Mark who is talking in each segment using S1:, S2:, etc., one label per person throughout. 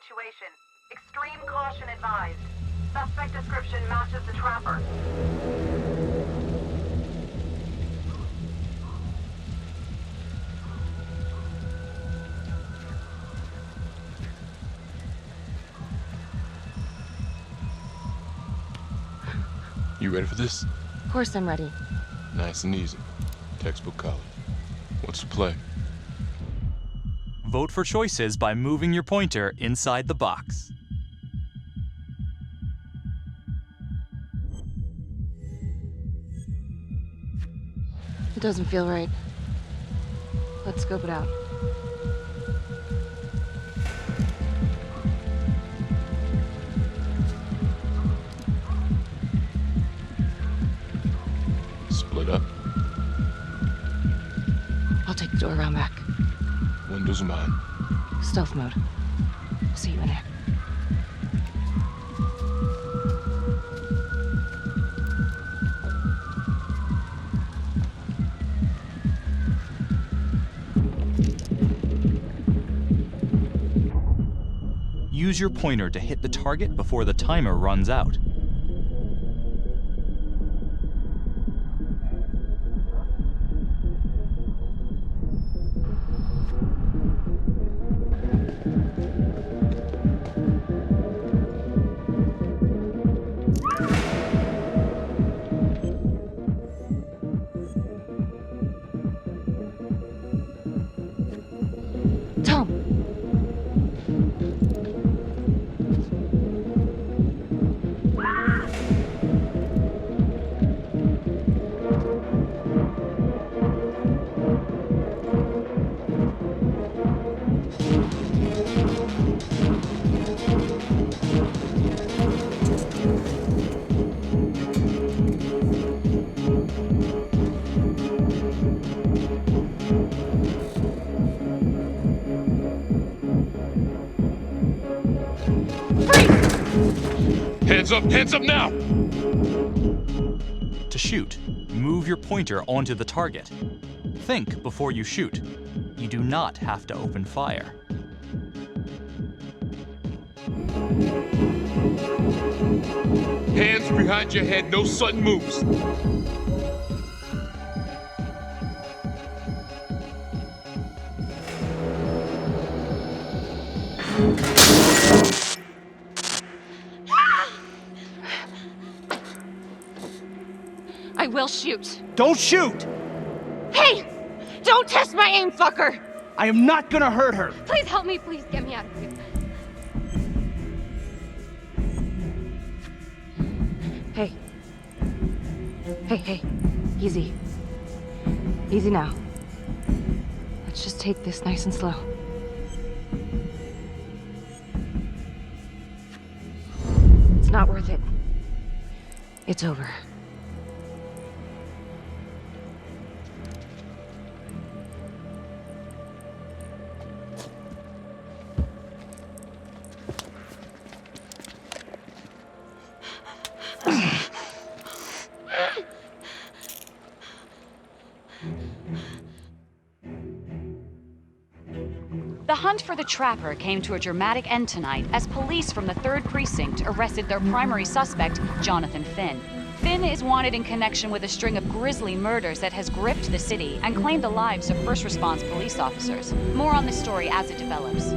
S1: situation. Extreme caution advised. Suspect description matches the trapper.
S2: You ready for this?
S3: Of course I'm ready.
S2: Nice and easy. Textbook college. What's the play?
S4: Vote for choices by moving your pointer inside the box.
S3: It doesn't feel right. Let's scope it out.
S2: Split up.
S3: I'll take the door around back.
S2: Windows mine.
S3: Stealth mode. I'll see you in there.
S4: Use your pointer to hit the target before the timer runs out.
S3: Tom!
S2: Hands up now!
S4: To shoot, move your pointer onto the target. Think before you shoot. You do not have to open fire.
S2: Hands behind your head, no sudden moves.
S3: I will shoot.
S5: Don't shoot!
S3: Hey! Don't test my aim, fucker!
S5: I am not gonna hurt her.
S3: Please help me, please get me out of here. Hey. Hey. Easy. Easy now. Let's just take this nice and slow. It's not worth it. It's over.
S6: The hunt for the trapper came to a dramatic end tonight as police from the 3rd Precinct arrested their primary suspect, Jonathan Finn. Finn is wanted in connection with a string of grisly murders that has gripped the city and claimed the lives of first response police officers. More on this story as it develops.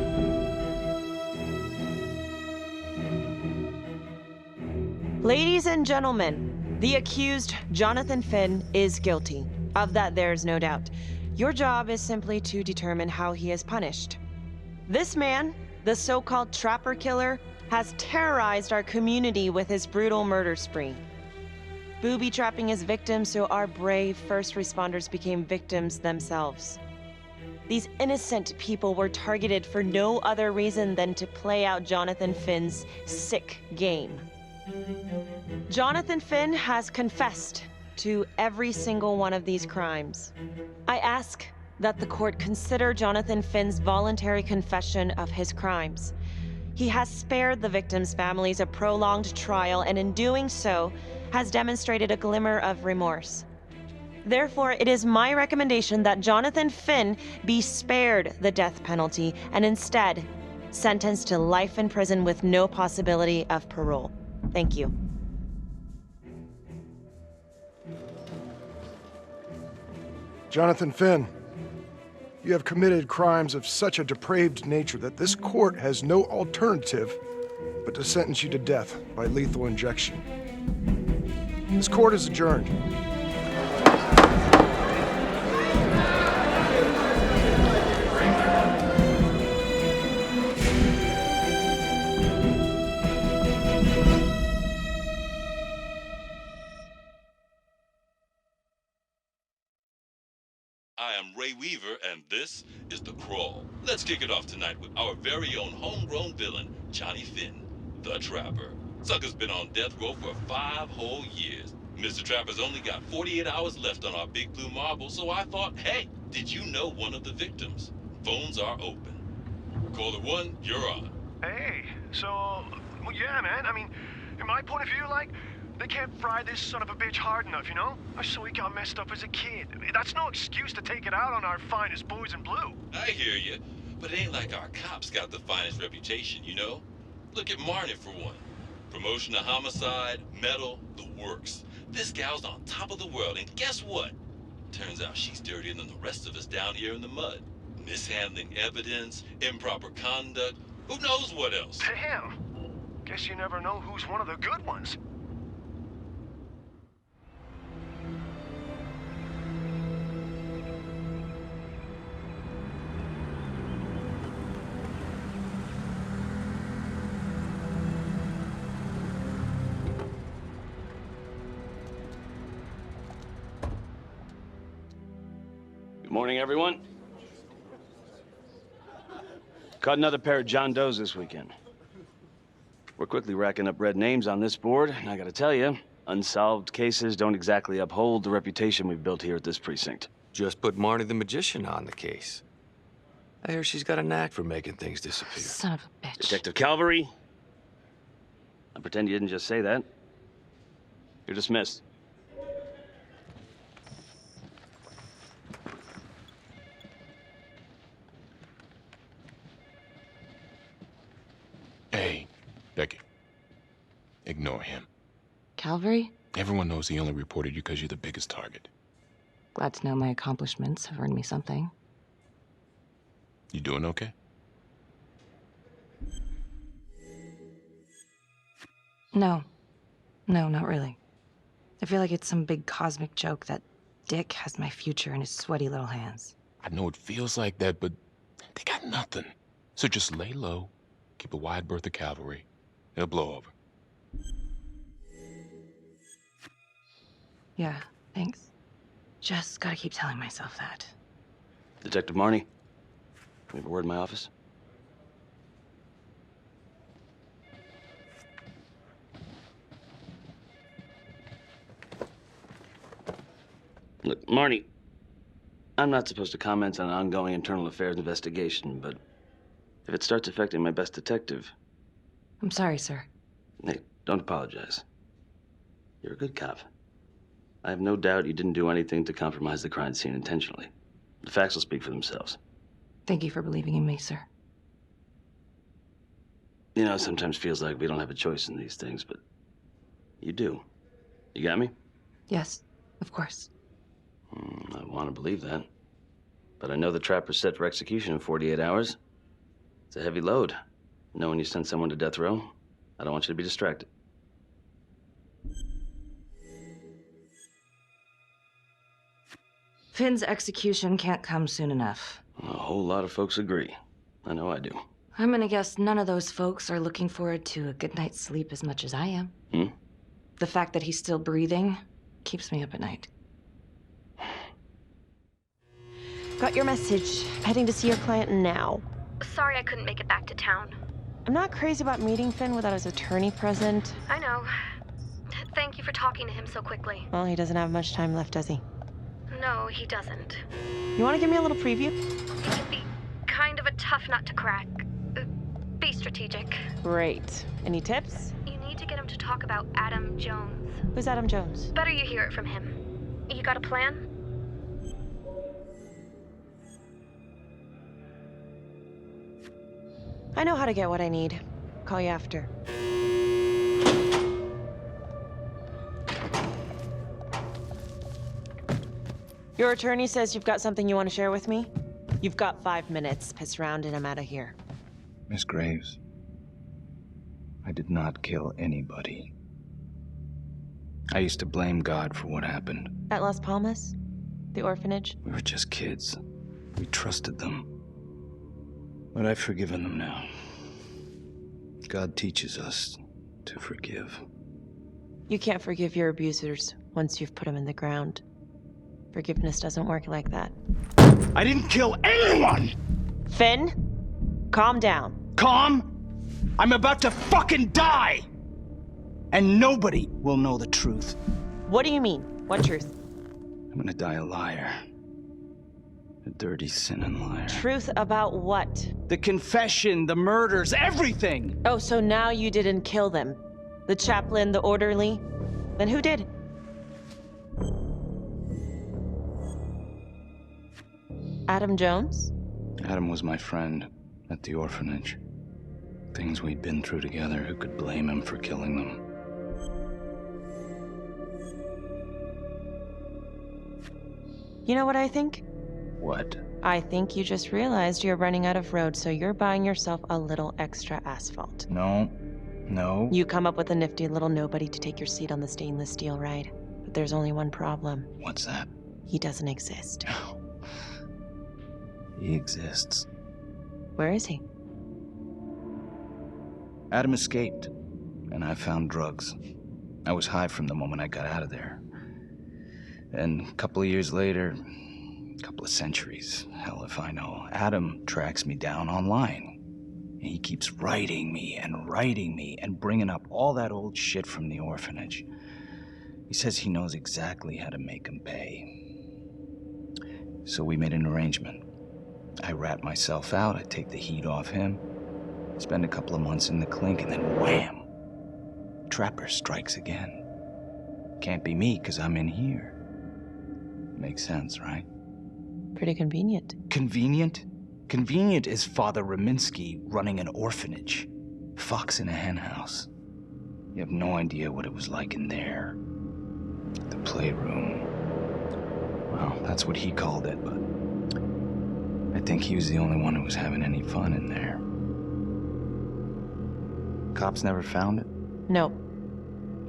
S7: Ladies and gentlemen, the accused, Jonathan Finn, is guilty. Of that, there's no doubt. Your job is simply to determine how he is punished. This man, the so-called trapper killer, has terrorized our community with his brutal murder spree. Booby-trapping his victims so our brave first responders became victims themselves. These innocent people were targeted for no other reason than to play out Jonathan Finn's sick game. Jonathan Finn has confessed to every single one of these crimes. I ask that the court consider Jonathan Finn's voluntary confession of his crimes. He has spared the victims' families a prolonged trial, and in doing so, has demonstrated a glimmer of remorse. Therefore, it is my recommendation that Jonathan Finn be spared the death penalty and instead sentenced to life in prison with no possibility of parole. Thank you.
S8: Jonathan Finn, you have committed crimes of such a depraved nature that this court has no alternative but to sentence you to death by lethal injection. This court is adjourned.
S2: I am Ray Weaver, and this is The Crawl. Let's kick it off tonight with our very own homegrown villain, Johnny Finn, the Trapper. Sucker's been on death row for 5 whole years. Mr. Trapper's only got 48 hours left on our big blue marble, so I thought, hey, did you know one of the victims? Phones are open. Caller 1, you're on.
S9: Hey, so, well, yeah, man, I mean, in my point of view, like, they can't fry this son of a bitch hard enough, you know? So he got messed up as a kid. That's no excuse to take it out on our finest boys in blue.
S2: I hear you, but it ain't like our cops got the finest reputation, you know? Look at Marnie for one. Promotion to homicide, medal, the works. This gal's on top of the world, and guess what? Turns out she's dirtier than the rest of us down here in the mud. Mishandling evidence, improper conduct, who knows what else?
S9: Damn. Guess you never know who's one of the good ones.
S5: Good morning, everyone. Caught another pair of John Does this weekend. We're quickly racking up red names on this board, and I gotta tell you, unsolved cases don't exactly uphold the reputation we've built here at this precinct.
S10: Just put Marnie the Magician on the case. I hear she's got a knack for making things disappear.
S3: Son of a bitch.
S5: Detective Calvary, I pretend you didn't just say that. You're dismissed.
S2: Hey, Becky. Ignore him.
S3: Calvary?
S2: Everyone knows he only reported you because you're the biggest target.
S3: Glad to know my accomplishments have earned me something.
S2: You doing okay?
S3: No. No, not really. I feel like it's some big cosmic joke that Dick has my future in his sweaty little hands.
S2: I know it feels like that, but they got nothing. So just lay low, keep a wide berth of cavalry. It'll blow over.
S3: Yeah, thanks. Just gotta keep telling myself that.
S5: Detective Marnie, we have a word in my office. Look, Marnie, I'm not supposed to comment on an ongoing internal affairs investigation, but if it starts affecting my best detective...
S3: I'm sorry, sir.
S5: Hey, don't apologize. You're a good cop. I have no doubt you didn't do anything to compromise the crime scene intentionally. The facts will speak for themselves.
S3: Thank you for believing in me, sir.
S5: You know, it sometimes feels like we don't have a choice in these things, but you do. You got me?
S3: Yes, of course.
S5: I want to believe that. But I know the trapper's set for execution in 48 hours. It's a heavy load. Knowing you send someone to death row, I don't want you to be distracted.
S3: Finn's execution can't come soon enough.
S5: A whole lot of folks agree. I know I do.
S3: I'm gonna guess none of those folks are looking forward to a good night's sleep as much as I am. The fact that he's still breathing keeps me up at night.
S7: Got your message. Heading to see your client now.
S11: Sorry I couldn't make it back to town.
S7: I'm not crazy about meeting Finn without his attorney present.
S11: I know. Thank you for talking to him so quickly.
S7: Well, he doesn't have much time left, does he?
S11: No, he doesn't.
S7: You want to give me a little preview?
S11: He can be kind of a tough nut to crack. Be strategic.
S7: Great. Any tips?
S11: You need to get him to talk about Adam Jones.
S7: Who's Adam Jones?
S11: Better you hear it from him. You got a plan?
S7: I know how to get what I need. Call you after. Your attorney says you've got something you want to share with me? You've got 5 minutes. Piss around and I'm out of here.
S12: Miss Graves, I did not kill anybody. I used to blame God for what happened.
S7: At Las Palmas? The orphanage?
S12: We were just kids. We trusted them. But I've forgiven them now. God teaches us to forgive.
S7: You can't forgive your abusers once you've put them in the ground. Forgiveness doesn't work like that.
S12: I didn't kill anyone!
S7: Finn, calm down.
S12: Calm? I'm about to fucking die! And nobody will know the truth.
S7: What do you mean? What truth?
S12: I'm gonna die a liar. A dirty, sinning liar.
S7: Truth about what?
S12: The confession, the murders, everything!
S7: Oh, so now you didn't kill them? The chaplain, the orderly? Then who did? Adam Jones?
S12: Adam was my friend at the orphanage. Things we'd been through together, who could blame him for killing them?
S7: You know what I think?
S12: What?
S7: I think you just realized you're running out of road, so you're buying yourself a little extra asphalt.
S12: No.
S7: You come up with a nifty little nobody to take your seat on the stainless steel ride. But there's only one problem.
S12: What's that?
S7: He doesn't exist.
S12: He exists.
S7: Where is he?
S12: Adam escaped, and I found drugs. I was high from the moment I got out of there. And a couple of years later, a couple of centuries, hell if I know, Adam tracks me down online. And he keeps writing me and bringing up all that old shit from the orphanage. He says he knows exactly how to make him pay. So we made an arrangement. I rat myself out, I take the heat off him, spend a couple of months in the clink, and then wham! Trapper strikes again. Can't be me, 'cause I'm in here. Makes sense, right?
S7: Pretty convenient.
S12: Convenient? Convenient is Father Raminsky running an orphanage. Fox in a hen house. You have no idea what it was like in there. The playroom. Well, that's what he called it, but I think he was the only one who was having any fun in there. Cops never found it?
S7: No.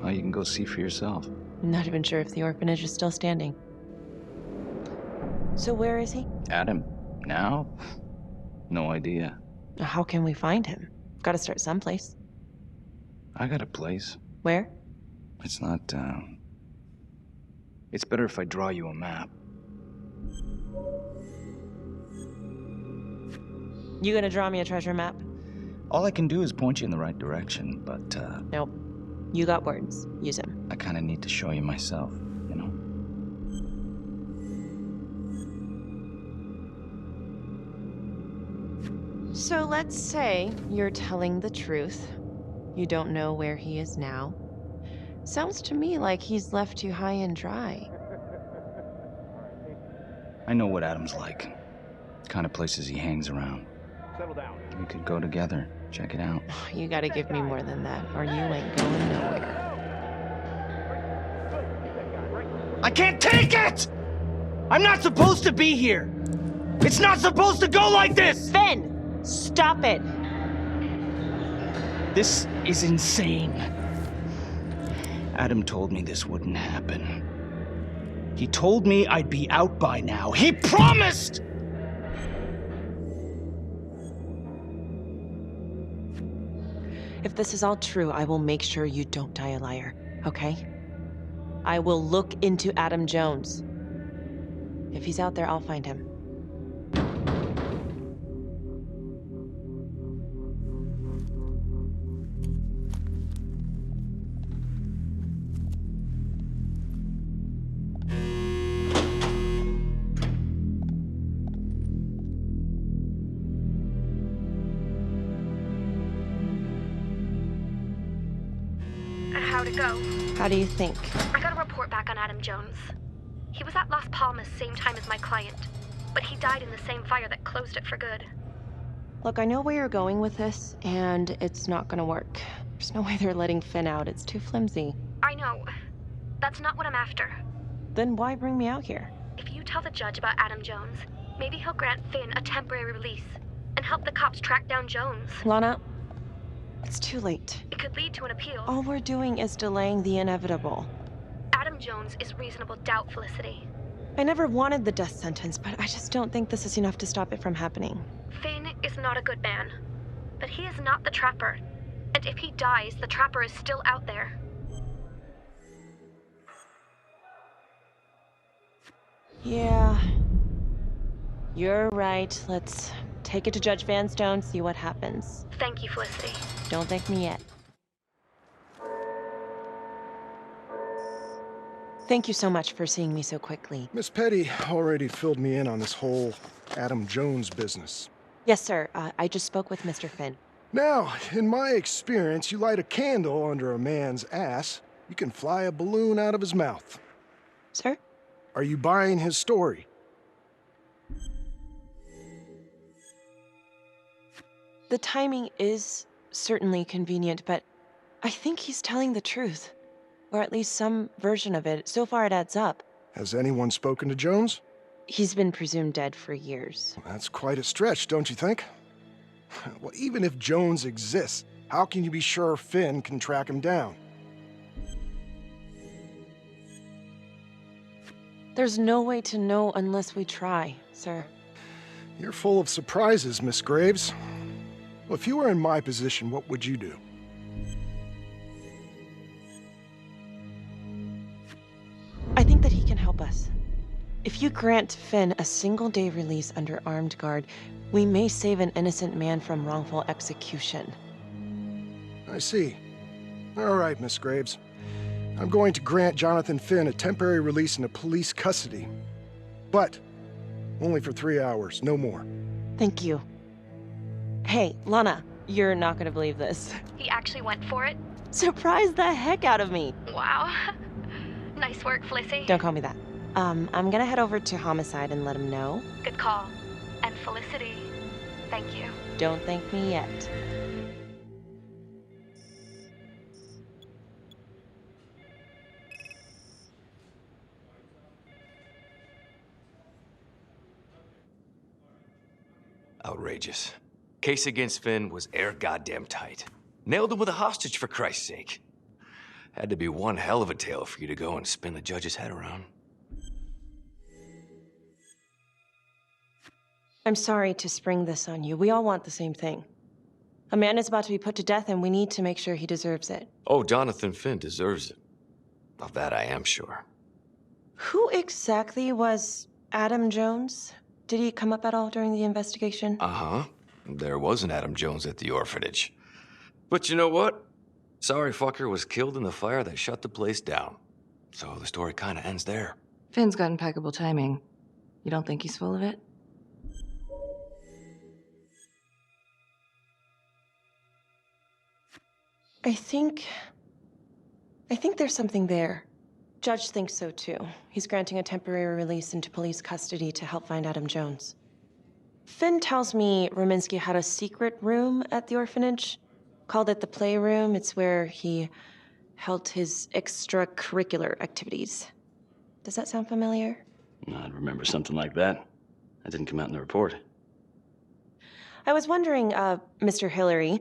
S12: Well, you can go see for yourself.
S7: I'm not even sure if the orphanage is still standing. So where is he?
S12: Adam? Now? No idea.
S7: How can we find him? Gotta start someplace.
S12: I got a place.
S7: Where?
S12: It's not, It's better if I draw you a map.
S7: You gonna draw me a treasure map?
S12: All I can do is point you in the right direction, but,
S7: Nope. You got words. Use them.
S12: I kinda need to show you myself, you know?
S7: So let's say you're telling the truth. You don't know where he is now. Sounds to me like he's left you high and dry.
S12: I know what Adam's like. The kind of places he hangs around.
S9: Settle down.
S12: We could go together. Check it out.
S7: You gotta give me more than that, or you ain't going nowhere.
S12: I can't take it! I'm not supposed to be here! It's not supposed to go like this!
S7: Finn! Stop it!
S12: This is insane. Adam told me this wouldn't happen. He told me I'd be out by now. He promised!
S7: If this is all true, I will make sure you don't die a liar, okay? I will look into Adam Jones. If he's out there, I'll find him.
S11: How'd it go?
S7: How do you think?
S11: I got a report back on Adam Jones. He was at Las Palmas same time as my client, but he died in the same fire that closed it for good.
S7: Look, I know where you're going with this, and it's not gonna work. There's no way they're letting Finn out. It's too flimsy.
S11: I know. That's not what I'm after.
S7: Then why bring me out here?
S11: If you tell the judge about Adam Jones, maybe he'll grant Finn a temporary release and help the cops track down Jones.
S7: Lana, it's too late.
S11: It could lead to an appeal.
S7: All we're doing is delaying the inevitable.
S11: Adam Jones is reasonable doubt, Felicity.
S7: I never wanted the death sentence, but I just don't think this is enough to stop it from happening.
S11: Finn is not a good man, but he is not the Trapper. And if he dies, the Trapper is still out there.
S7: Yeah. You're right. Let's take it to Judge Vanstone, see what happens.
S11: Thank you, Felicity.
S7: Don't thank me yet. Thank you so much for seeing me so quickly.
S8: Miss Petty already filled me in on this whole Adam Jones business.
S7: Yes, sir. I just spoke with Mr. Finn.
S8: Now, in my experience, you light a candle under a man's ass, you can fly a balloon out of his mouth.
S7: Sir?
S8: Are you buying his story?
S7: The timing is certainly convenient, but I think he's telling the truth. Or at least some version of it. So far it adds up.
S8: Has anyone spoken to Jones?
S7: He's been presumed dead for years.
S8: That's quite a stretch, don't you think? Well, even if Jones exists, how can you be sure Finn can track him down?
S7: There's no way to know unless we try, sir.
S8: You're full of surprises, Miss Graves. Well, if you were in my position, what would you do?
S7: I think that he can help us. If you grant Finn a single-day release under armed guard, we may save an innocent man from wrongful execution.
S8: I see. All right, Miss Graves. I'm going to grant Jonathan Finn a temporary release into police custody. But only for 3 hours, no more.
S7: Thank you. Hey, Lana, you're not gonna believe this.
S11: He actually went for it?
S7: Surprised the heck out of me.
S11: Wow. Nice work, Felicity.
S7: Don't call me that. I'm gonna head over to Homicide and let him know.
S11: Good call. And Felicity, thank you.
S7: Don't thank me yet.
S10: Outrageous. Case against Finn was air goddamn tight. Nailed him with a hostage, for Christ's sake. Had to be one hell of a tale for you to go and spin the judge's head around.
S7: I'm sorry to spring this on you. We all want the same thing. A man is about to be put to death, and we need to make sure he deserves it.
S10: Oh, Jonathan Finn deserves it. Of that I am sure.
S7: Who exactly was Adam Jones? Did he come up at all during the investigation?
S10: Uh-huh. There was an Adam Jones at the orphanage. But you know what? Sorry fucker was killed in the fire that shut the place down. So the story kind of ends there.
S3: Finn's got impeccable timing. You don't think he's full of it?
S7: I think there's something there. Judge thinks so too. He's granting a temporary release into police custody to help find Adam Jones. Finn tells me Rominsky had a secret room at the orphanage. Called it the playroom. It's where he held his extracurricular activities. Does that sound familiar?
S5: I'd remember something like that. That didn't come out in the report.
S7: I was wondering, Mr. Hillary,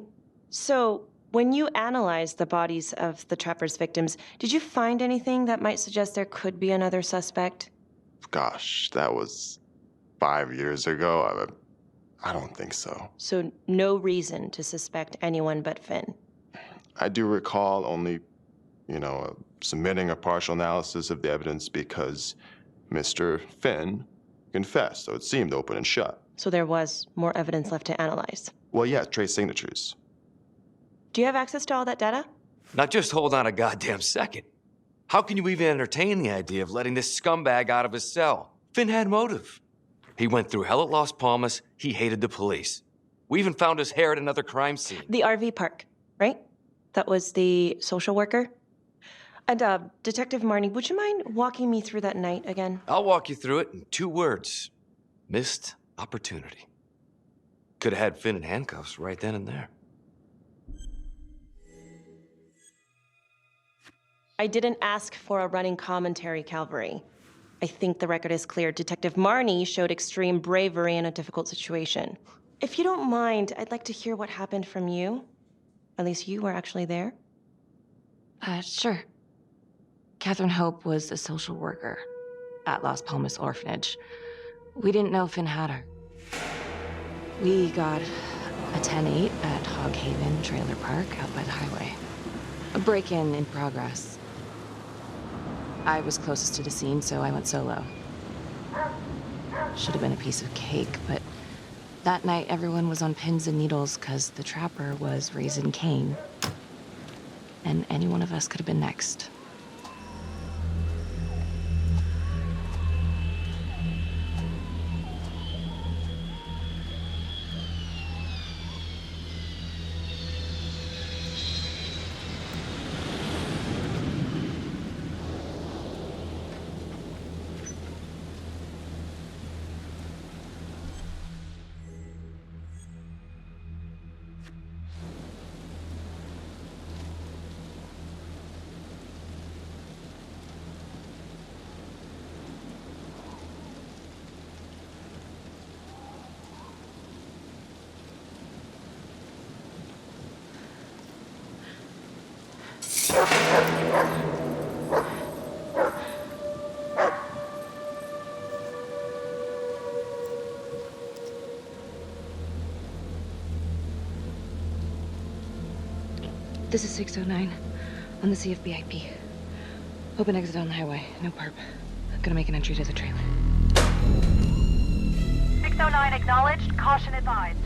S7: so when you analyzed the bodies of the Trapper's victims, did you find anything that might suggest there could be another suspect?
S13: Gosh, that was 5 years ago. I don't think so.
S7: So no reason to suspect anyone but Finn?
S13: I do recall only, submitting a partial analysis of the evidence because Mr. Finn confessed, so it seemed open and shut.
S7: So there was more evidence left to analyze?
S13: Well, yeah, trace signatures.
S7: Do you have access to all that data?
S10: Now just hold on a goddamn second. How can you even entertain the idea of letting this scumbag out of his cell? Finn had motive. He went through hell at Las Palmas. He hated the police. We even found his hair at another crime scene.
S7: The RV park, right? That was the social worker? And, Detective Marnie, would you mind walking me through that night again?
S10: I'll walk you through it in 2 words. Missed opportunity. Could have had Finn in handcuffs right then and there.
S7: I didn't ask for a running commentary, Calvary. I think the record is clear. Detective Marnie showed extreme bravery in a difficult situation. If you don't mind, I'd like to hear what happened from you. At least you were actually there.
S3: Sure. Catherine Hope was a social worker at Las Palmas Orphanage. We didn't know Finn had her. We got a 10-8 at Hog Haven Trailer Park out by the highway. A break-in in progress. I was closest to the scene, so I went solo. Should have been a piece of cake, but that night everyone was on pins and needles because the trapper was raising Cain. And any one of us could have been next. This is 609 on the CFBIP. Open exit on the highway, no perp. Gonna make an entry to the trailer.
S1: 609 acknowledged, caution advised.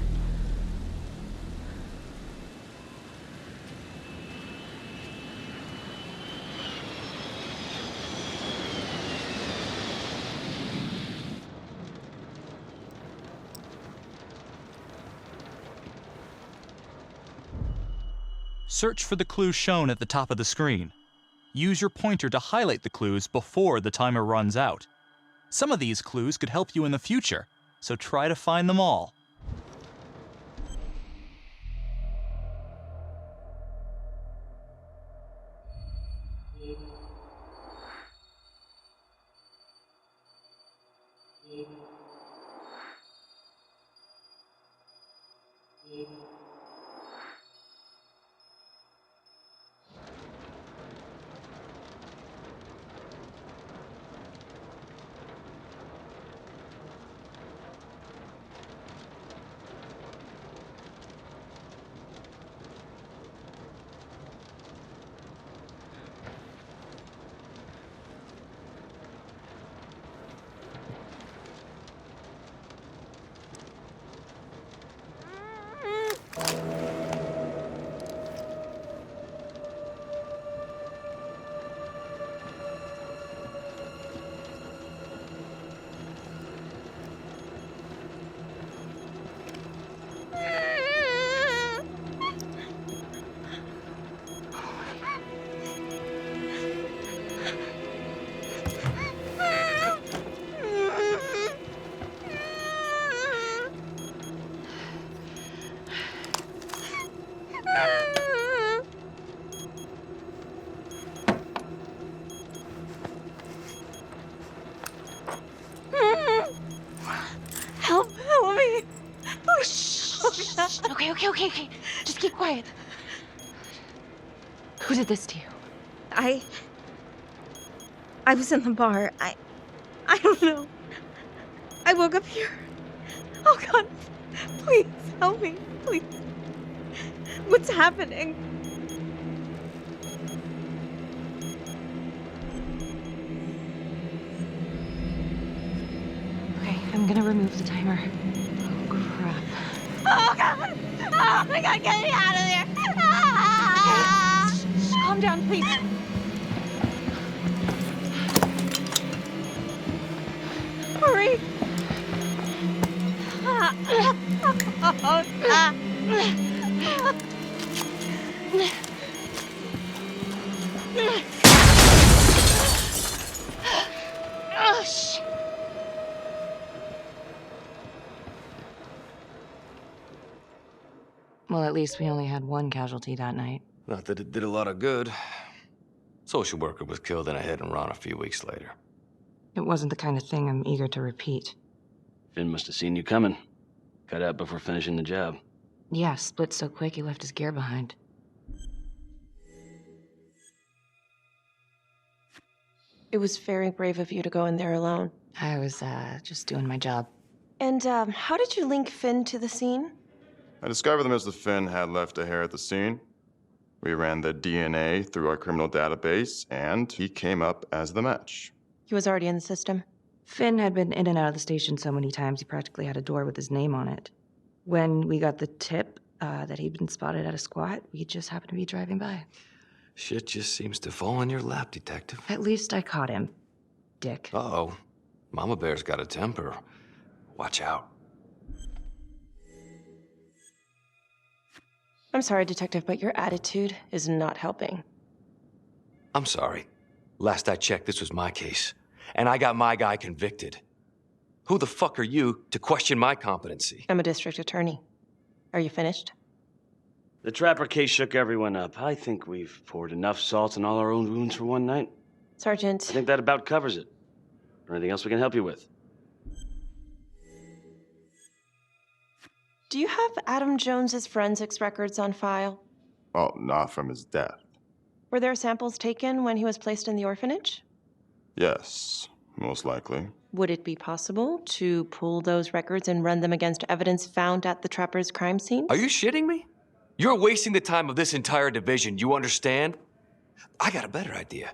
S4: Search for the clues shown at the top of the screen. Use your pointer to highlight the clues before the timer runs out. Some of these clues could help you in the future, so try to find them all.
S7: Help me. Oh, shh.
S3: Okay. Just keep quiet. Who did this to you?
S14: I was in the bar. I don't know. I woke up here. Oh, God. Please, help me. Please. What's happening?
S3: Okay, I'm gonna remove the timer. Oh, crap.
S14: Oh, God. Oh, my God, get me out of there.
S3: Shh, calm down, please.
S14: Hurry.
S3: Oh, shit. Well, at least we only had one casualty that night.
S10: Not that it did a lot of good. Social worker was killed in a hit and run a few weeks later.
S3: It wasn't the kind of thing I'm eager to repeat.
S5: Finn must have seen you coming. Got out before finishing the job.
S3: Yeah, split so quick he left his gear behind.
S7: It was very brave of you to go in there alone.
S3: I was, just doing my job.
S7: And, how did you link Finn to the scene?
S13: I discovered that Mr. Finn had left a hair at the scene. We ran the DNA through our criminal database, and he came up as the match.
S7: He was already in the system.
S3: Finn had been in and out of the station so many times he practically had a door with his name on it. When we got the tip that he'd been spotted at a squat, we just happened to be driving by.
S10: Shit just seems to fall in your lap, Detective.
S3: At least I caught him, dick.
S10: Uh-oh. Mama Bear's got a temper. Watch out.
S7: I'm sorry, Detective, but your attitude is not helping.
S10: I'm sorry. Last I checked, this was my case. And I got my guy convicted. Who the fuck are you to question my competency?
S7: I'm a district attorney. Are you finished?
S5: The Trapper case shook everyone up. I think we've poured enough salt in all our own wounds for one night.
S7: Sergeant.
S5: I think that about covers it. Or anything else we can help you with?
S7: Do you have Adam Jones's forensics records on file?
S13: Well, not from his death.
S7: Were there samples taken when he was placed in the orphanage?
S13: Yes, most likely.
S7: Would it be possible to pull those records and run them against evidence found at the Trapper's crime scene?
S10: Are you shitting me? You're wasting the time of this entire division, you understand? I got a better idea.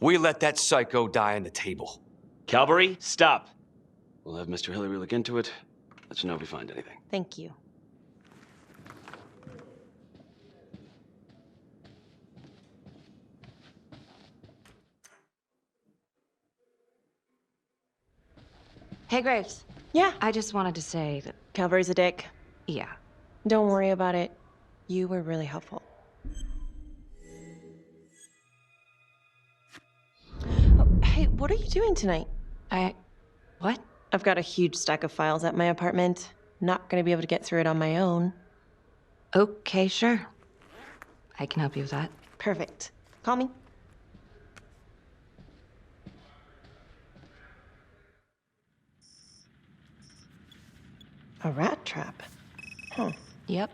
S10: We let that psycho die on the table.
S5: Calvary, stop. We'll have Mr. Hillary look into it. Let you know if we find anything.
S7: Thank you.
S3: Hey, Graves.
S7: Yeah.
S3: I just wanted to say that...
S7: Calvary's a dick.
S3: Yeah.
S7: Don't worry about it. You were really helpful. Oh, hey, what are you doing tonight?
S3: What?
S7: I've got a huge stack of files at my apartment. Not gonna be able to get through it on my own.
S3: Okay, sure. I can help you with that.
S7: Perfect. Call me. A rat trap. Huh.
S3: Yep.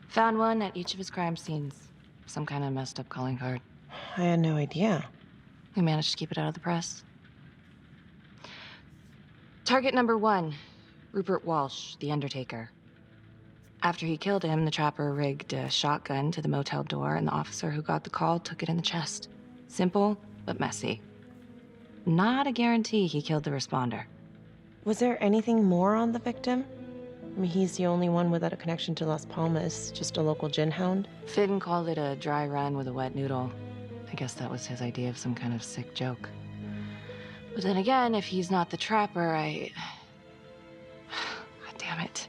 S3: Found one at each of his crime scenes. Some kind of messed up calling card.
S7: I had no idea.
S3: We managed to keep it out of the press. Target number 1, Rupert Walsh, the Undertaker. After he killed him, the Trapper rigged a shotgun to the motel door, and the officer who got the call took it in the chest. Simple, but messy. Not a guarantee he killed the responder.
S7: Was there anything more on the victim? I mean, he's the only one without a connection to Las Palmas, just a local gin hound.
S3: Finn called it a dry run with a wet noodle. I guess that was his idea of some kind of sick joke. But then again, if he's not the Trapper, God damn it.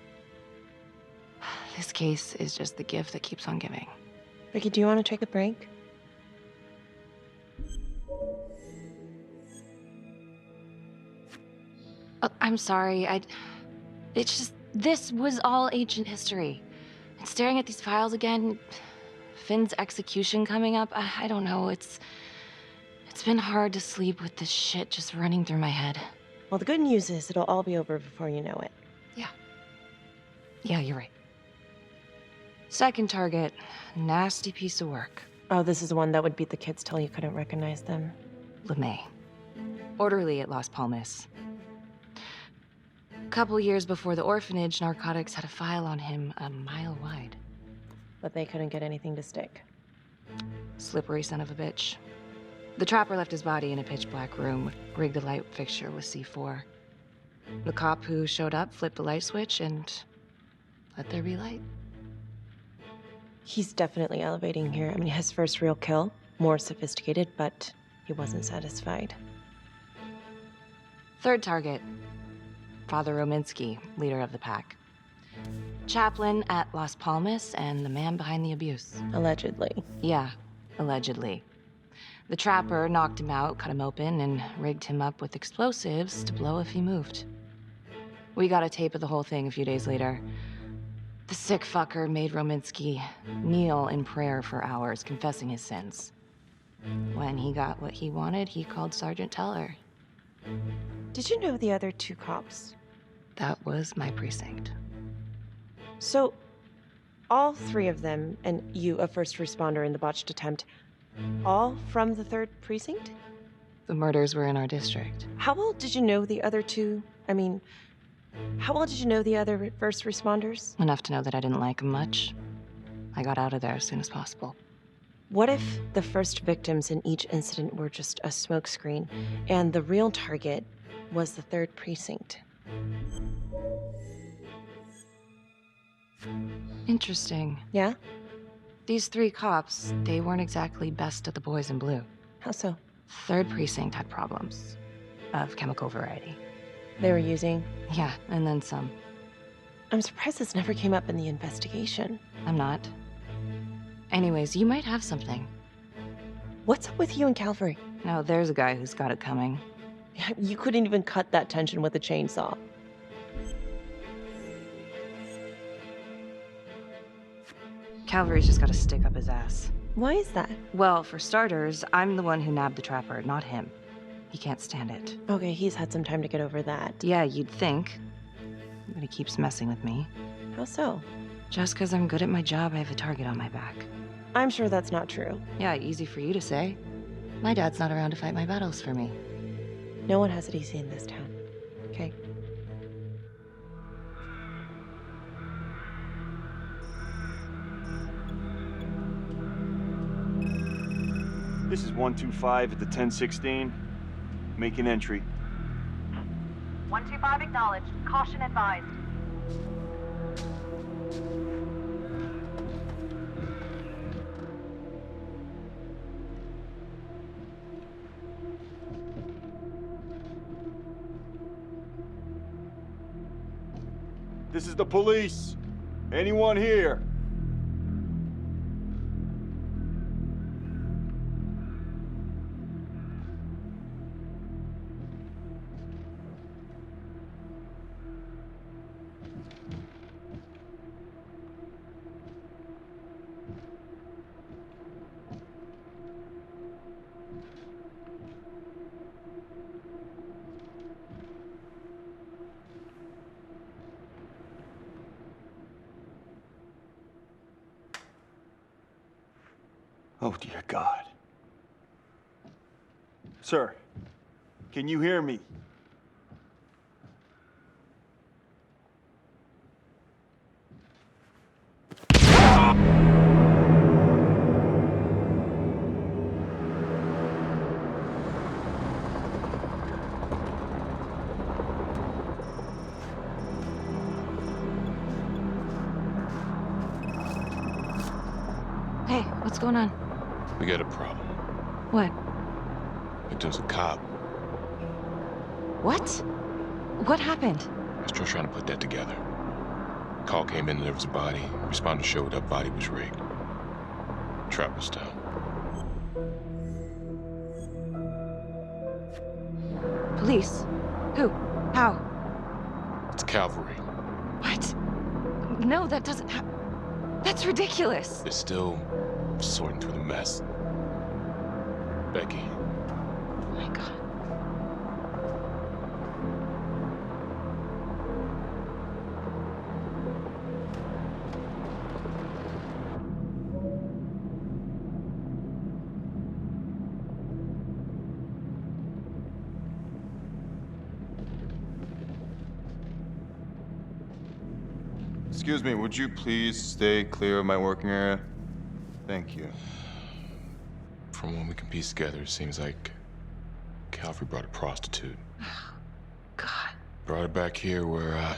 S3: This case is just the gift that keeps on giving.
S7: Ricky, do you want to take a break?
S3: Oh, I'm sorry, it's just, this was all ancient history. And staring at these files again, Finn's execution coming up, I don't know, it's been hard to sleep with this shit just running through my head.
S7: Well, the good news is it'll all be over before you know it.
S3: Yeah, you're right. Second target, nasty piece of work.
S7: Oh, this is the one that would beat the kids till you couldn't recognize them.
S3: LeMay. Orderly at Las Palmas. A couple years before the orphanage, narcotics had a file on him a mile wide.
S7: But they couldn't get anything to stick.
S3: Slippery son of a bitch. The Trapper left his body in a pitch-black room, rigged a light fixture with C4. The cop who showed up flipped the light switch and let there be light.
S7: He's definitely elevating here. I mean, his first real kill, more sophisticated, but he wasn't satisfied.
S3: Third target, Father Rominsky, leader of the pack. Chaplain at Las Palmas and the man behind the abuse.
S7: Allegedly.
S3: Yeah, allegedly. The Trapper knocked him out, cut him open, and rigged him up with explosives to blow if he moved. We got a tape of the whole thing a few days later. The sick fucker made Rominsky kneel in prayer for hours, confessing his sins. When he got what he wanted, he called Sergeant Teller.
S7: Did you know the other two cops?
S3: That was my precinct.
S7: So, all three of them, and you, a first responder in the botched attempt, all from the 3rd precinct?
S3: The murders were in our district.
S7: How well did you know the other two? I mean, how well did you know the other first responders?
S3: Enough to know that I didn't like him much. I got out of there as soon as possible.
S7: What if the first victims in each incident were just a smokescreen, and the real target was the 3rd precinct?
S3: Interesting.
S7: Yeah?
S3: These 3 cops, they weren't exactly best of the boys in blue.
S7: How so?
S3: 3rd precinct had problems. Of chemical variety.
S7: They were using?
S3: Yeah, and then some.
S7: I'm surprised this never came up in the investigation.
S3: I'm not. Anyways, you might have something.
S7: What's up with you and Calvary?
S3: No, there's a guy who's got it coming.
S7: You couldn't even cut that tension with a chainsaw.
S3: Calvary's just gotta stick up his ass.
S7: Why is that?
S3: Well, for starters, I'm the one who nabbed the trapper, not him. He can't stand it.
S7: Okay, he's had some time to get over that.
S3: Yeah, you'd think. But he keeps messing with me.
S7: How so?
S3: Just because I'm good at my job, I have a target on my back.
S7: I'm sure that's not true.
S3: Yeah, easy for you to say. My dad's not around to fight my battles for me.
S7: No one has it easy in this town, okay?
S5: This is 125 at the 1016. Make an entry.
S1: 125 acknowledged. Caution advised.
S5: This is the police. Anyone here? Oh, dear God. Sir, can you hear me?
S3: Hey, what's going on?
S15: We got a problem.
S3: What?
S15: Victim's a cop.
S3: What? What happened?
S15: I was still trying to put that together. Call came in and there was a body. Responder showed up, body was rigged. Trap was down.
S3: Police? Who? How?
S15: It's cavalry.
S3: What? No, that doesn't That's ridiculous.
S15: They're still sorting through the mess. Becky.
S3: Oh my God.
S13: Excuse me, would you please stay clear of my working area? Thank you.
S15: From what we can piece together, it seems like Calvary brought a prostitute.
S3: God.
S15: Brought her back here where,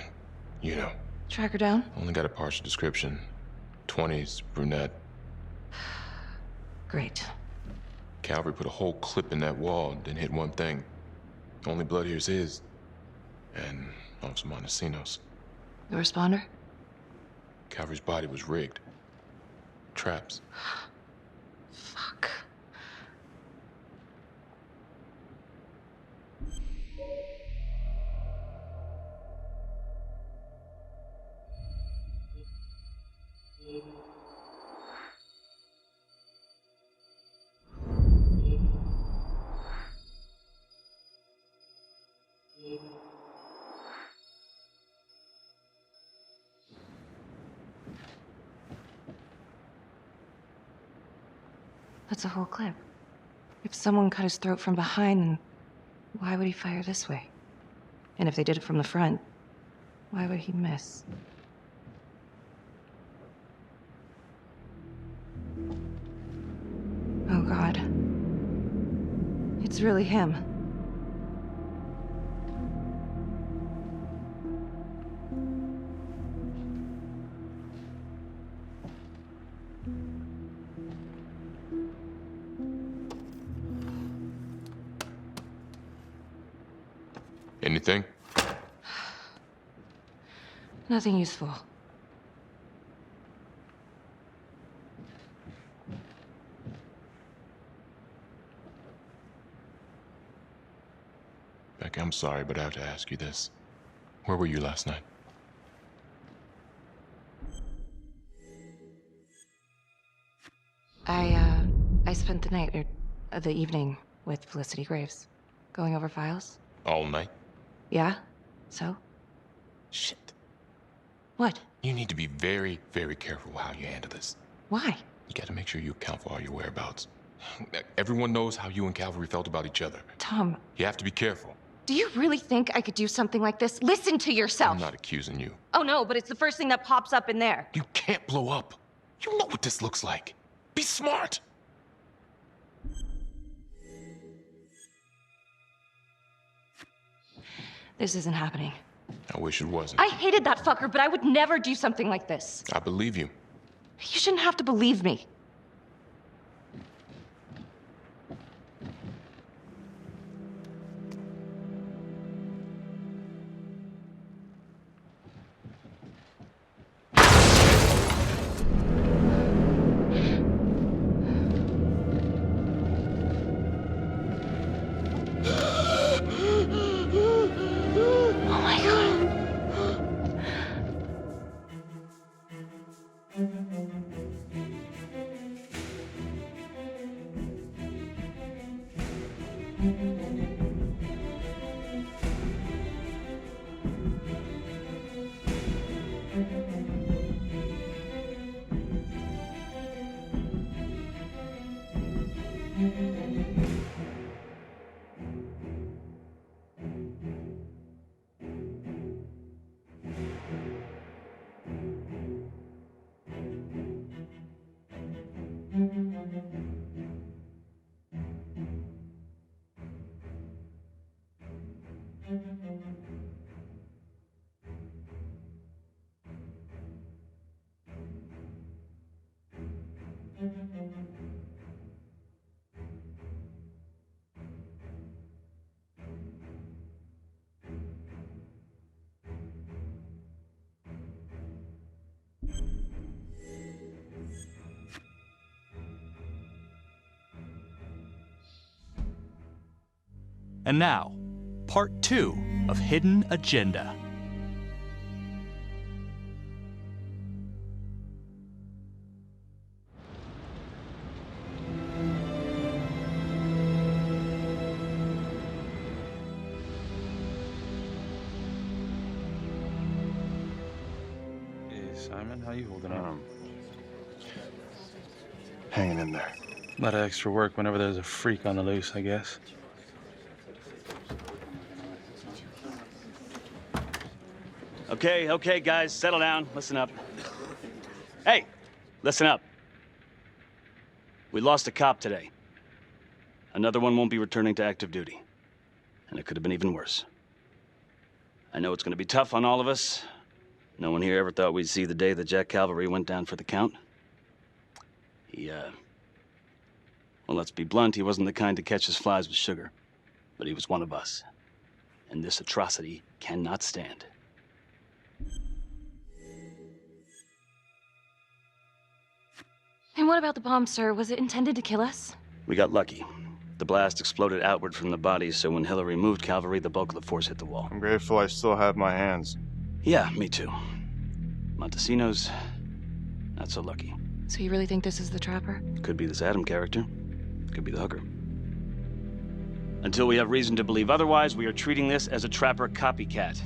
S15: you know.
S3: Track her down?
S15: Only got a partial description. 20s, brunette.
S3: Great.
S15: Calvary put a whole clip in that wall, didn't hit one thing. Only blood here's his. And Officer Montesinos.
S3: The responder?
S15: Calvary's body was rigged. Traps.
S3: Fuck. That's a whole clip. If someone cut his throat from behind, then why would he fire this way? And if they did it from the front, why would he miss? Oh God. It's really him.
S15: Anything?
S3: Nothing useful.
S15: Becky, I'm sorry, but I have to ask you this. Where were you last night?
S3: I spent the night, or the evening, with Felicity Graves. Going over files.
S15: All night?
S3: Yeah? So?
S15: Shit.
S3: What?
S15: You need to be very, very careful how you handle this.
S3: Why?
S15: You gotta make sure you account for all your whereabouts. Everyone knows how you and Calvary felt about each other.
S3: Tom.
S15: You have to be careful.
S3: Do you really think I could do something like this? Listen to yourself!
S15: I'm not accusing you.
S3: Oh no, but it's the first thing that pops up in there.
S15: You can't blow up. You know what this looks like. Be smart.
S3: This isn't happening.
S15: I wish it wasn't.
S3: I hated that fucker, but I would never do something like this.
S15: I believe you.
S3: You shouldn't have to believe me.
S4: And now, part 2 of Hidden Agenda.
S16: Hey, Simon, how you holding up?
S8: Hanging in there.
S16: A lot of extra work whenever there's a freak on the loose, I guess.
S5: Okay, guys, settle down. Listen up. Hey, listen up. We lost a cop today. Another one won't be returning to active duty. And it could have been even worse. I know it's going to be tough on all of us. No one here ever thought we'd see the day that Jack Calvary went down for the count. Well, let's be blunt, he wasn't the kind to catch his flies with sugar. But he was one of us. And this atrocity cannot stand.
S3: And what about the bomb, sir? Was it intended to kill us?
S5: We got lucky. The blast exploded outward from the bodies, so when Hillary moved Calvary, the bulk of the force hit the wall.
S13: I'm grateful I still have my hands.
S5: Yeah, me too. Montesino's not so lucky.
S3: So you really think this is the Trapper?
S5: Could be this Adam character. Could be the hooker. Until we have reason to believe otherwise, we are treating this as a Trapper copycat.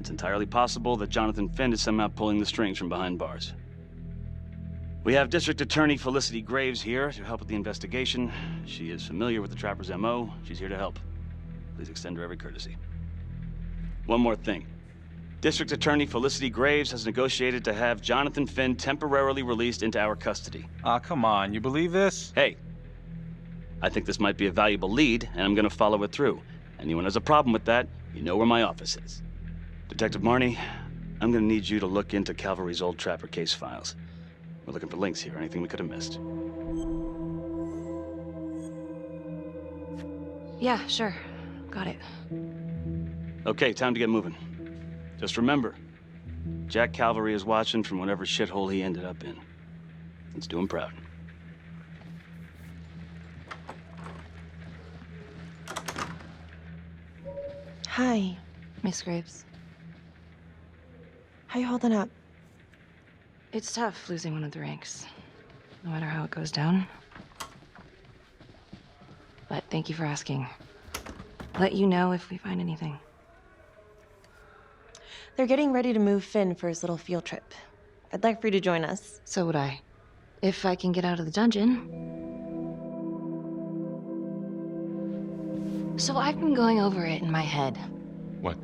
S5: It's entirely possible that Jonathan Finn is somehow pulling the strings from behind bars. We have District Attorney Felicity Graves here to help with the investigation. She is familiar with the Trapper's MO. She's here to help. Please extend her every courtesy. One more thing. District Attorney Felicity Graves has negotiated to have Jonathan Finn temporarily released into our custody.
S16: Ah, come on. You believe this?
S5: Hey, I think this might be a valuable lead, and I'm gonna follow it through. Anyone has a problem with that, you know where my office is. Detective Marnie, I'm gonna need you to look into Calvary's old Trapper case files. We're looking for links here, anything we could have missed.
S3: Yeah, sure. Got it.
S5: Okay, time to get moving. Just remember, Jack Calvary is watching from whatever shithole he ended up in. Let's do him proud.
S7: Hi.
S3: Miss Graves.
S7: How you holding up?
S3: It's tough losing one of the ranks, no matter how it goes down. But thank you for asking. Let you know if we find anything.
S7: They're getting ready to move Finn for his little field trip. I'd like for you to join us.
S3: So would I. If I can get out of the dungeon. So I've been going over it in my head.
S15: What?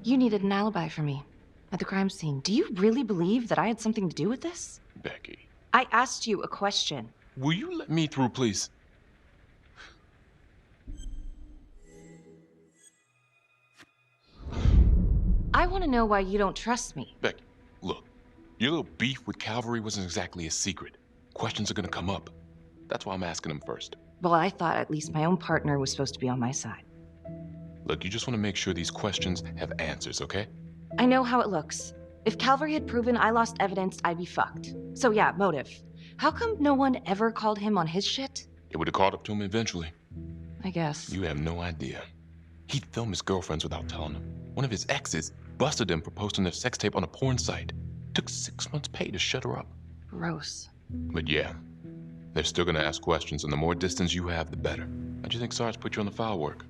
S3: You needed an alibi for me at the crime scene. Do you really believe that I had something to do with this?
S15: Becky.
S3: I asked you a question.
S15: Will you let me through, please?
S3: I want to know why you don't trust me.
S15: Becky, look. Your little beef with Calvary wasn't exactly a secret. Questions are gonna come up. That's why I'm asking them first.
S3: Well, I thought at least my own partner was supposed to be on my side.
S15: Look, you just want to make sure these questions have answers, okay?
S3: I know how it looks. If Calvary had proven I lost evidence, I'd be fucked. So yeah, motive. How come no one ever called him on his shit?
S15: It would have caught up to him eventually.
S3: I guess.
S15: You have no idea. He'd film his girlfriends without telling them. One of his exes busted him for posting their sex tape on a porn site. Took 6 months' pay to shut her up.
S3: Gross.
S15: But yeah, they're still gonna ask questions, and the more distance you have, the better. How'd you think Sarge put you on the file work?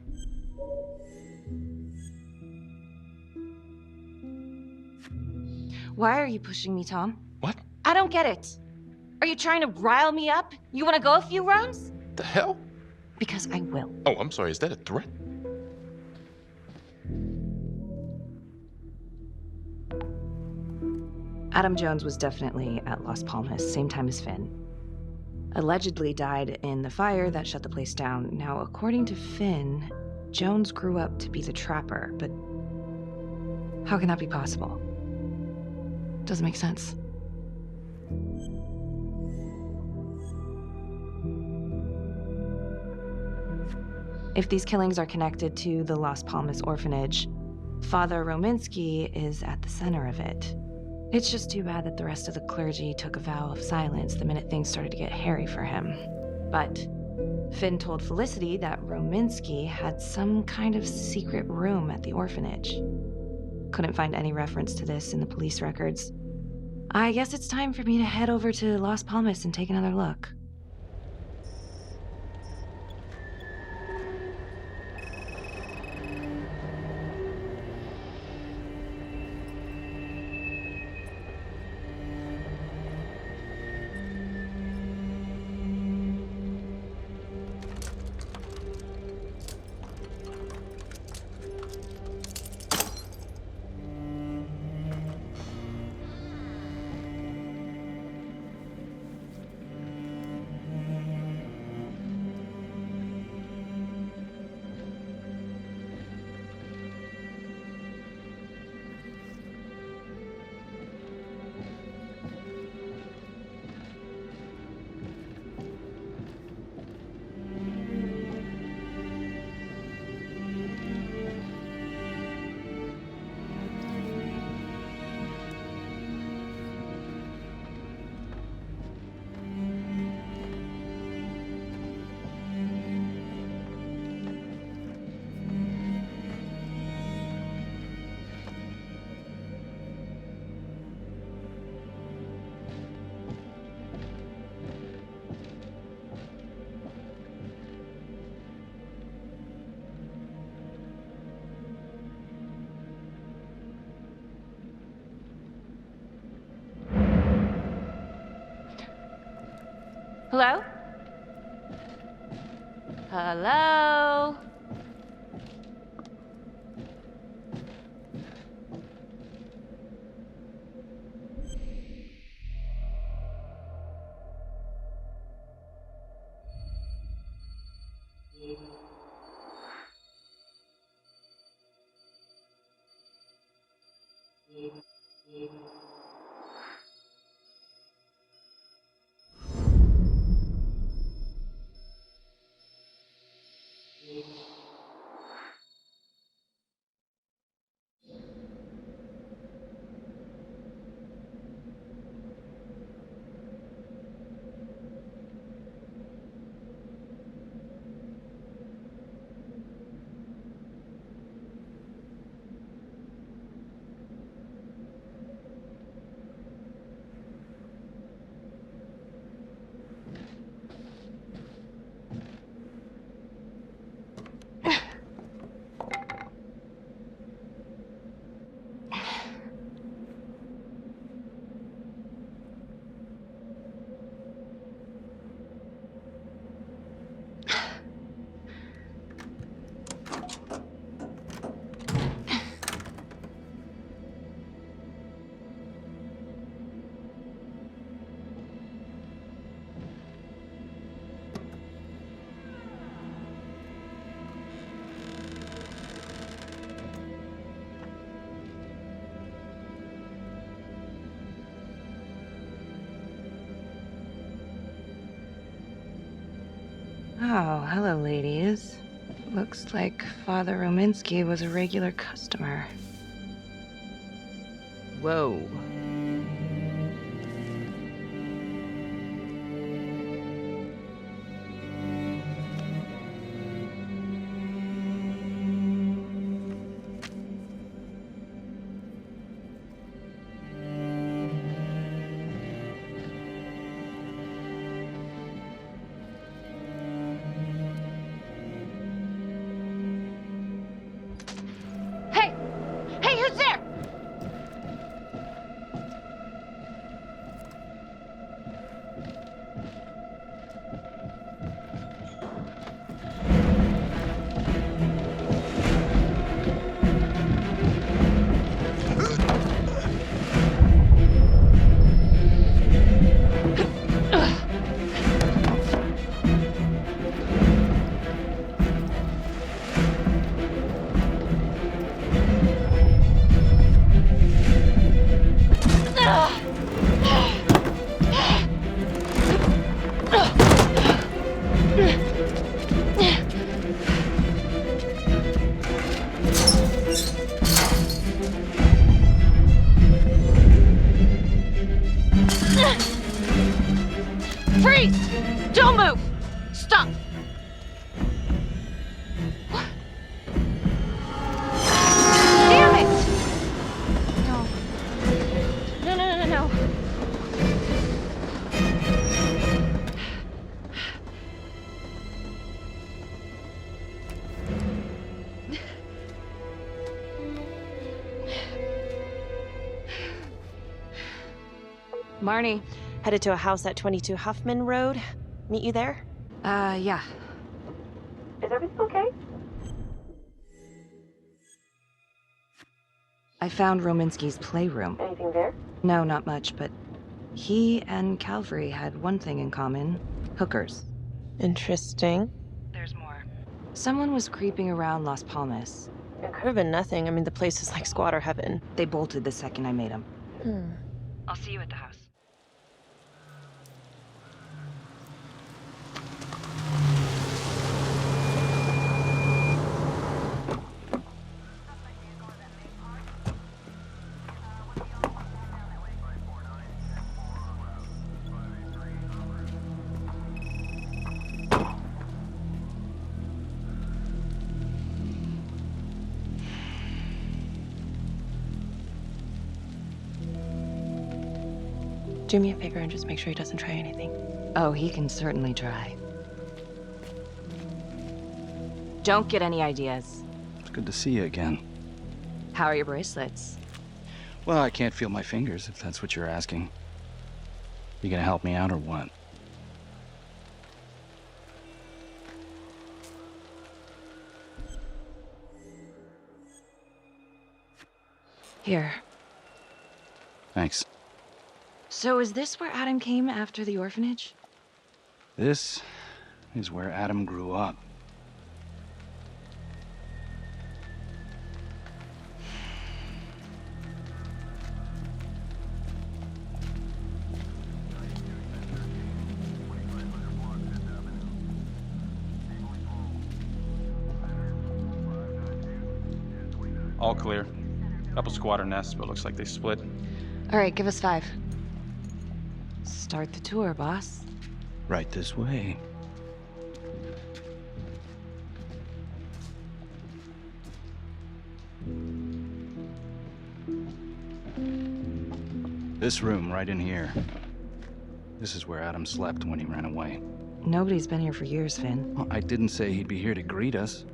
S3: Why are you pushing me, Tom?
S15: What?
S3: I don't get it. Are you trying to rile me up? You want to go a few rounds?
S15: The hell?
S3: Because I will.
S15: Oh, I'm sorry, is that a threat?
S3: Adam Jones was definitely at Las Palmas, same time as Finn. Allegedly died in the fire that shut the place down. Now, according to Finn, Jones grew up to be the Trapper, but how can that be possible? Doesn't make sense. If these killings are connected to the Las Palmas Orphanage, Father Rominsky is at the center of it. It's just too bad that the rest of the clergy took a vow of silence the minute things started to get hairy for him. But Finn told Felicity that Rominsky had some kind of secret room at the orphanage. Couldn't find any reference to this in the police records. I guess it's time for me to head over to Las Palmas and take another look. Hello? Hello? Oh, hello, ladies. Looks like Father Rominsky was a regular customer. Whoa.
S6: Hey, who's there? Freeze! Don't move! Stop! What? Damn it! No. No.
S3: Marnie.
S7: Headed to a house at 22 Huffman Road. Meet you there?
S3: Yeah.
S7: Is everything okay?
S3: I found Rominsky's playroom.
S7: Anything there?
S3: No, not much, but he and Calvary had one thing in common. Hookers.
S7: Interesting.
S3: There's more. Someone was creeping around Las Palmas.
S7: It could have been nothing. I mean, the place is like squatter heaven.
S3: They bolted the second I made them. I'll see you at the house.
S7: Do me a favor and just make sure he doesn't try anything.
S3: Oh, he can certainly try. Don't get any ideas.
S12: It's good to see you again.
S3: How are your bracelets?
S12: Well, I can't feel my fingers, if that's what you're asking. You gonna help me out or what?
S3: Here.
S12: Thanks.
S3: So is this where Adam came after the orphanage?
S12: This is where Adam grew up.
S16: All clear. Couple squatter nests, but looks like they split.
S3: All right, give us 5. Start the tour, boss.
S12: Right this way. This room right in here. This is where Adam slept when he ran away.
S3: Nobody's been here for years, Finn.
S12: Well, I didn't say he'd be here to greet us.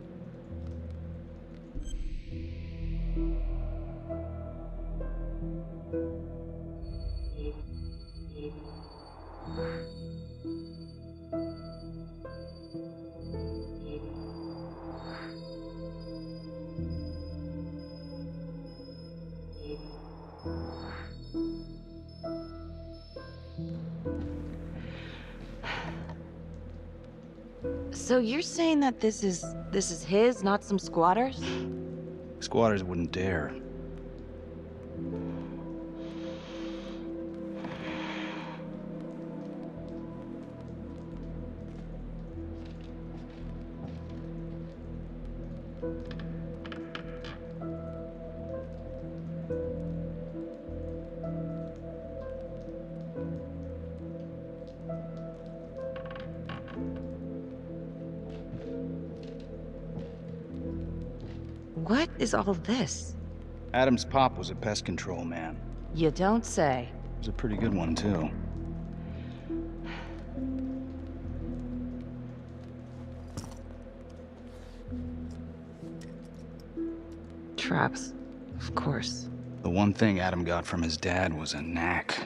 S3: So you're saying that this is his, not some squatters?
S12: Squatters wouldn't dare.
S3: What is all this?
S12: Adam's pop was a pest control man.
S3: You don't say.
S12: He was a pretty good one, too.
S3: Traps, of course.
S12: The one thing Adam got from his dad was a knack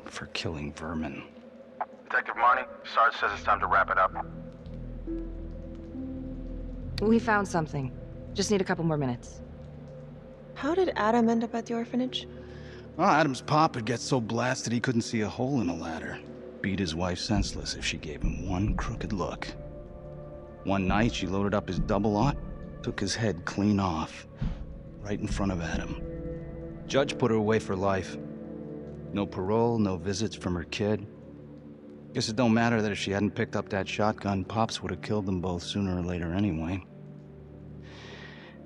S12: for killing vermin.
S17: Detective Marnie, Sarge says it's time to wrap it up.
S3: We found something. Just need a couple more minutes.
S7: How did Adam end up at the orphanage?
S12: Well, Adam's pop would get so blasted he couldn't see a hole in a ladder. Beat his wife senseless if she gave him one crooked look. One night, she loaded up his double-aught, took his head clean off, right in front of Adam. Judge put her away for life. No parole, no visits from her kid. Guess it don't matter that if she hadn't picked up that shotgun, Pops would have killed them both sooner or later anyway.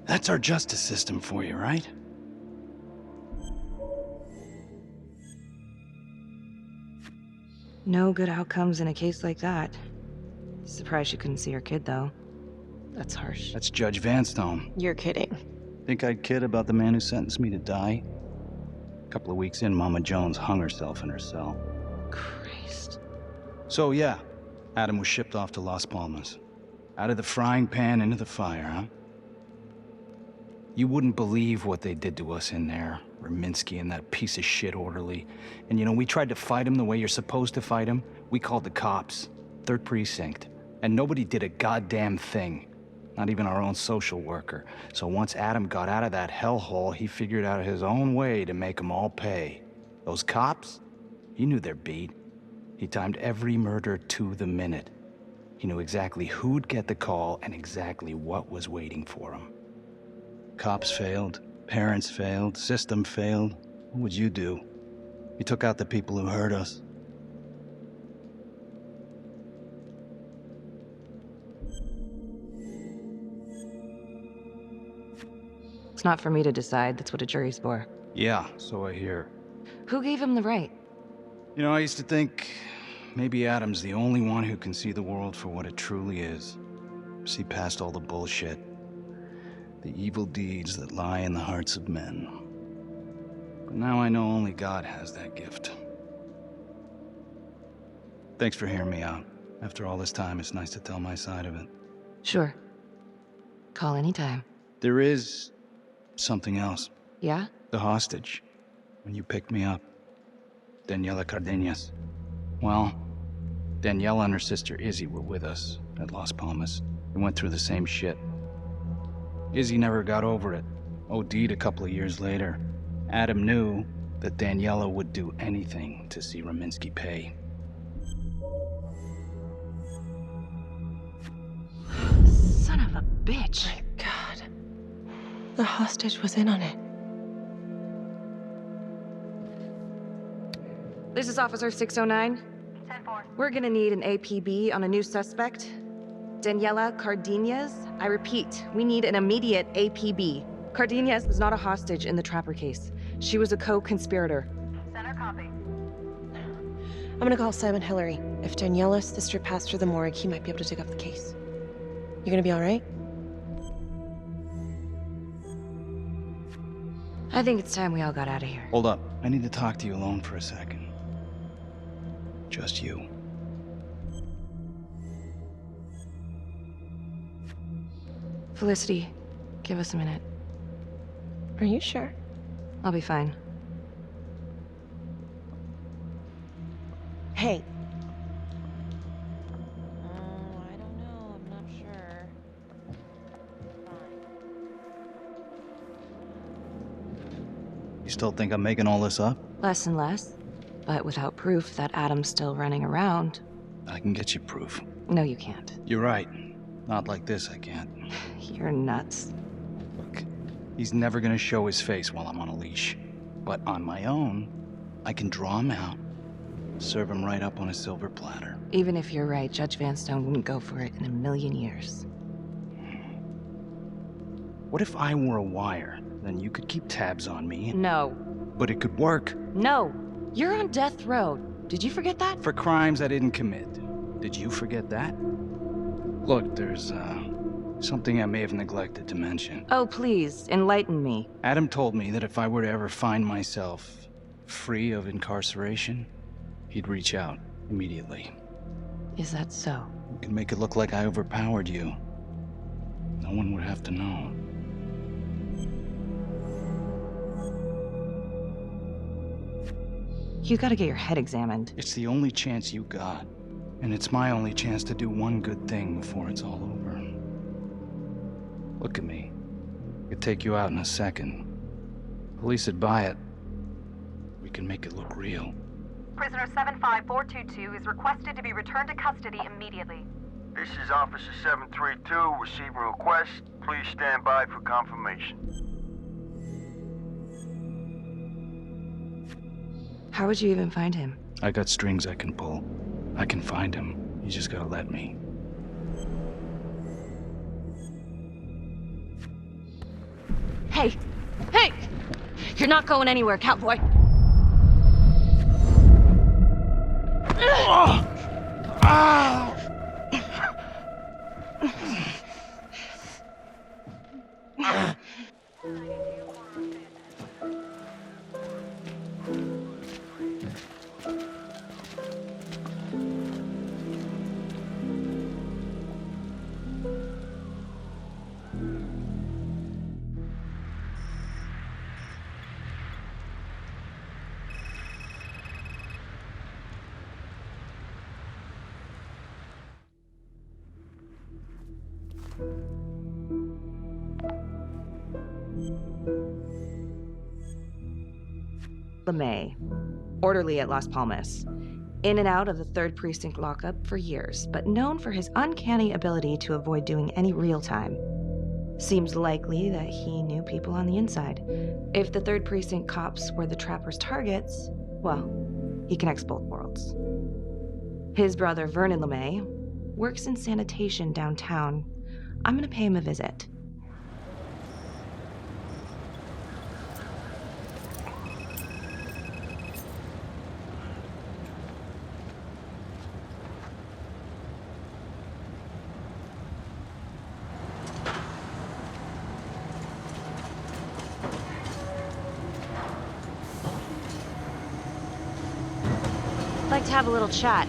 S12: That's our justice system for you, right?
S3: No good outcomes in a case like that. Surprised she couldn't see her kid, though. That's harsh.
S12: That's Judge Vanstone.
S7: You're kidding.
S12: Think I'd kid about the man who sentenced me to die? A couple of weeks in, Mama Jones hung herself in her cell.
S3: Christ.
S12: So yeah, Adam was shipped off to Las Palmas. Out of the frying pan into the fire, huh? You wouldn't believe what they did to us in there. Raminsky and that piece of shit orderly. And you know, we tried to fight him the way you're supposed to fight him. We called the cops. 3rd Precinct. And nobody did a goddamn thing. Not even our own social worker. So once Adam got out of that hellhole, he figured out his own way to make them all pay. Those cops? He knew their beat. He timed every murder to the minute. He knew exactly who'd get the call and exactly what was waiting for him. Cops failed, parents failed, system failed. What would you do? You took out the people who hurt us.
S3: It's not for me to decide. That's what a jury's for.
S12: Yeah, so I hear.
S3: Who gave him the right?
S12: You know, I used to think maybe Adam's the only one who can see the world for what it truly is. See past all the bullshit. The evil deeds that lie in the hearts of men. But now I know only God has that gift. Thanks for hearing me out. After all this time, it's nice to tell my side of it.
S3: Sure. Call anytime.
S12: There is something else.
S3: Yeah?
S12: The hostage. When you picked me up. Daniela Cardenas. Well, Daniela and her sister Izzy were with us at Las Palmas. We went through the same shit. Izzy never got over it. OD'd a couple of years later. Adam knew that Daniela would do anything to see Rominsky pay.
S3: Son of a bitch.
S7: My God. The hostage was in on it.
S3: This is Officer 609.
S1: 10-4.
S3: We're gonna need an APB on a new suspect. Daniela Cardenas. I repeat, we need an immediate APB. Cardenas was not a hostage in the Trapper case. She was a co-conspirator.
S1: Center copy.
S7: I'm gonna call Simon Hillary. If Daniela's sister passed through the morgue, he might be able to dig up the case. You gonna be all right?
S3: I think it's time we all got out of here.
S12: Hold up. I need to talk to you alone for a second. Just you.
S3: Felicity, give us a minute.
S7: Are you sure?
S3: I'll be fine.
S7: Hey. I don't know. I'm not sure.
S12: You still think I'm making all this up?
S3: Less and less. But without proof that Adam's still running around.
S12: I can get you proof.
S3: No, you can't.
S12: You're right. Not like this, I can't.
S3: You're nuts.
S12: Look, he's never gonna show his face while I'm on a leash. But on my own, I can draw him out, serve him right up on a silver platter.
S3: Even if you're right, Judge Vanstone wouldn't go for it in a million years.
S12: What if I were a wire? Then you could keep tabs on me.
S3: No.
S12: But it could work.
S3: No. You're on death row. Did you forget that?
S12: For crimes I didn't commit. Did you forget that? Look, there's, something I may have neglected to mention.
S3: Oh, please, enlighten me.
S12: Adam told me that if I were to ever find myself free of incarceration, he'd reach out immediately.
S3: Is that so?
S12: You can make it look like I overpowered you. No one would have to know.
S3: You gotta get your head examined.
S12: It's the only chance you got. And it's my only chance to do one good thing before it's all over. Look at me. I could take you out in a second. Police would buy it. We can make it look real.
S1: Prisoner 75422 is requested to be returned to custody immediately.
S17: This is Officer 732 receiving request. Please stand by for confirmation.
S3: How would you even find him?
S12: I got strings I can pull. I can find him. You just gotta let me.
S3: Hey! Hey! You're not going anywhere, cowboy! LeMay, orderly at Las Palmas. In and out of the 3rd Precinct lockup for years, but known for his uncanny ability to avoid doing any real time. Seems likely that he knew people on the inside. If the 3rd Precinct cops were the Trapper's targets, well, he connects both worlds. His brother, Vernon LeMay, works in sanitation downtown. I'm gonna pay him a visit. I'd like to have a little chat.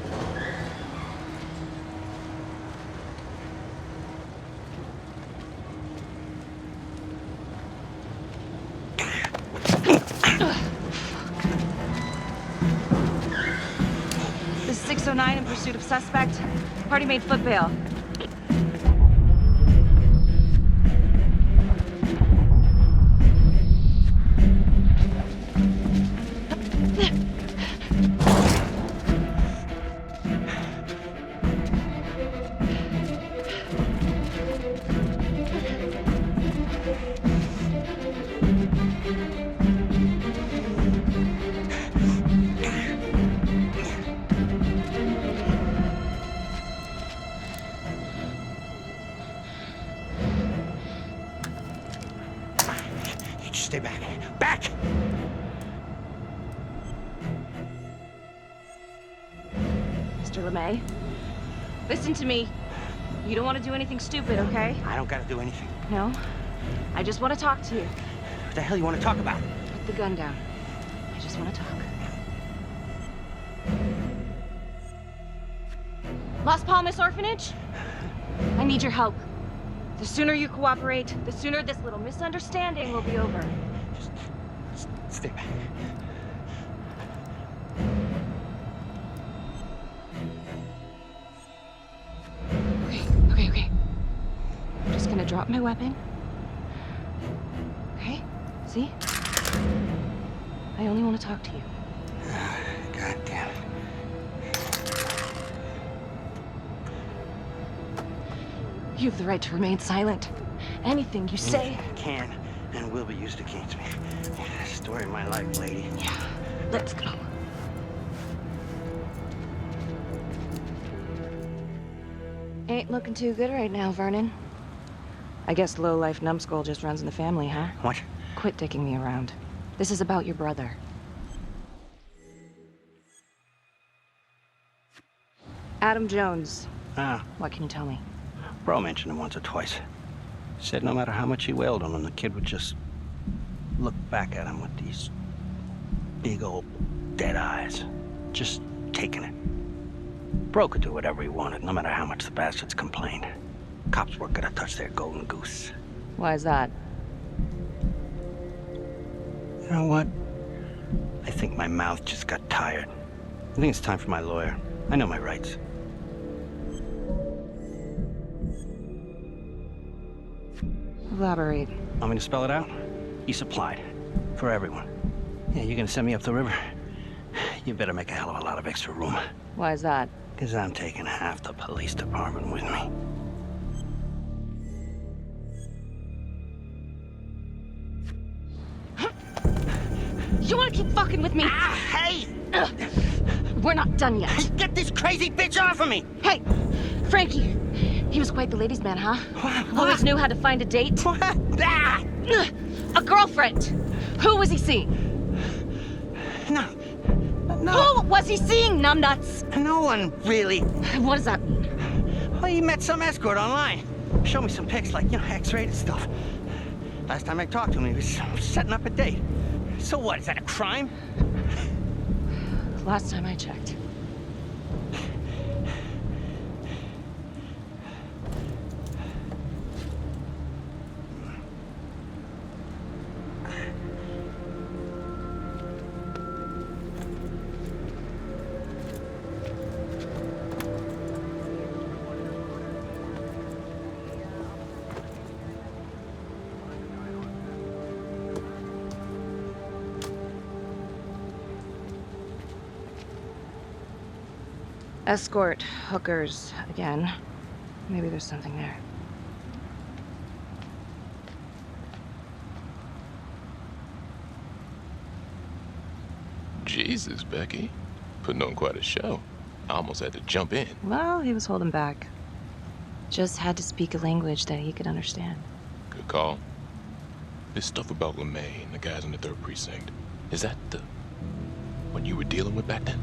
S3: This is 609 in pursuit of suspect. Party made foot bail.
S18: Stay back. Back!
S3: Mr. LeMay, listen to me. You don't want to do anything stupid, okay?
S18: I don't gotta do anything.
S3: No? I just want to talk to you.
S18: What the hell you want to talk about?
S3: Put the gun down. I just want to talk. Las Palmas Orphanage? I need your help. The sooner you cooperate, the sooner this little misunderstanding will be over.
S18: Just stay back.
S3: Okay. I'm just gonna drop my weapon. Okay? See? I only want to talk to you.
S18: God damn it.
S3: You have the right to remain silent. Anything you say
S18: Can and will be used against me. Story of my life, lady.
S3: Yeah, let's go. Ain't looking too good right now, Vernon. I guess low-life numbskull just runs in the family, huh?
S18: What?
S3: Quit dicking me around. This is about your brother. Adam Jones. What can you tell me?
S18: Bro mentioned him once or twice. Said no matter how much he wailed on him, the kid would just look back at him with these big old dead eyes. Just taking it. Bro could do whatever he wanted, no matter how much the bastards complained. Cops weren't gonna touch their golden goose.
S3: Why is that?
S18: You know what? I think my mouth just got tired. I think it's time for my lawyer. I know my rights.
S3: Elaborate.
S18: Want me to spell it out? He supplied. For everyone. Yeah, you're gonna send me up the river? You better make a hell of a lot of extra room.
S3: Why is that?
S18: Because I'm taking half the police department with me.
S3: You want to keep fucking with me?
S18: Hey!
S3: We're not done yet.
S18: Hey, get this crazy bitch off of me!
S3: Hey, Frankie. He was quite the ladies' man, huh?
S18: What?
S3: Always knew how to find a date.
S18: What? Ah!
S3: A girlfriend. Who was he seeing?
S18: No.
S3: Who was he seeing, numbnuts?
S18: No one, really.
S3: What does that mean?
S18: Well, he met some escort online. Showed me some pics, like, X-rated stuff. Last time I talked to him, he was setting up a date. So what, is that a crime?
S3: Last time I checked. Escort, hookers, again. Maybe there's something there.
S15: Jesus, Becky. Putting on quite a show. I almost had to jump in.
S3: Well, he was holding back. Just had to speak a language that he could understand.
S15: Good call. This stuff about LeMay and the guys in the 3rd Precinct, is that what you were dealing with back then?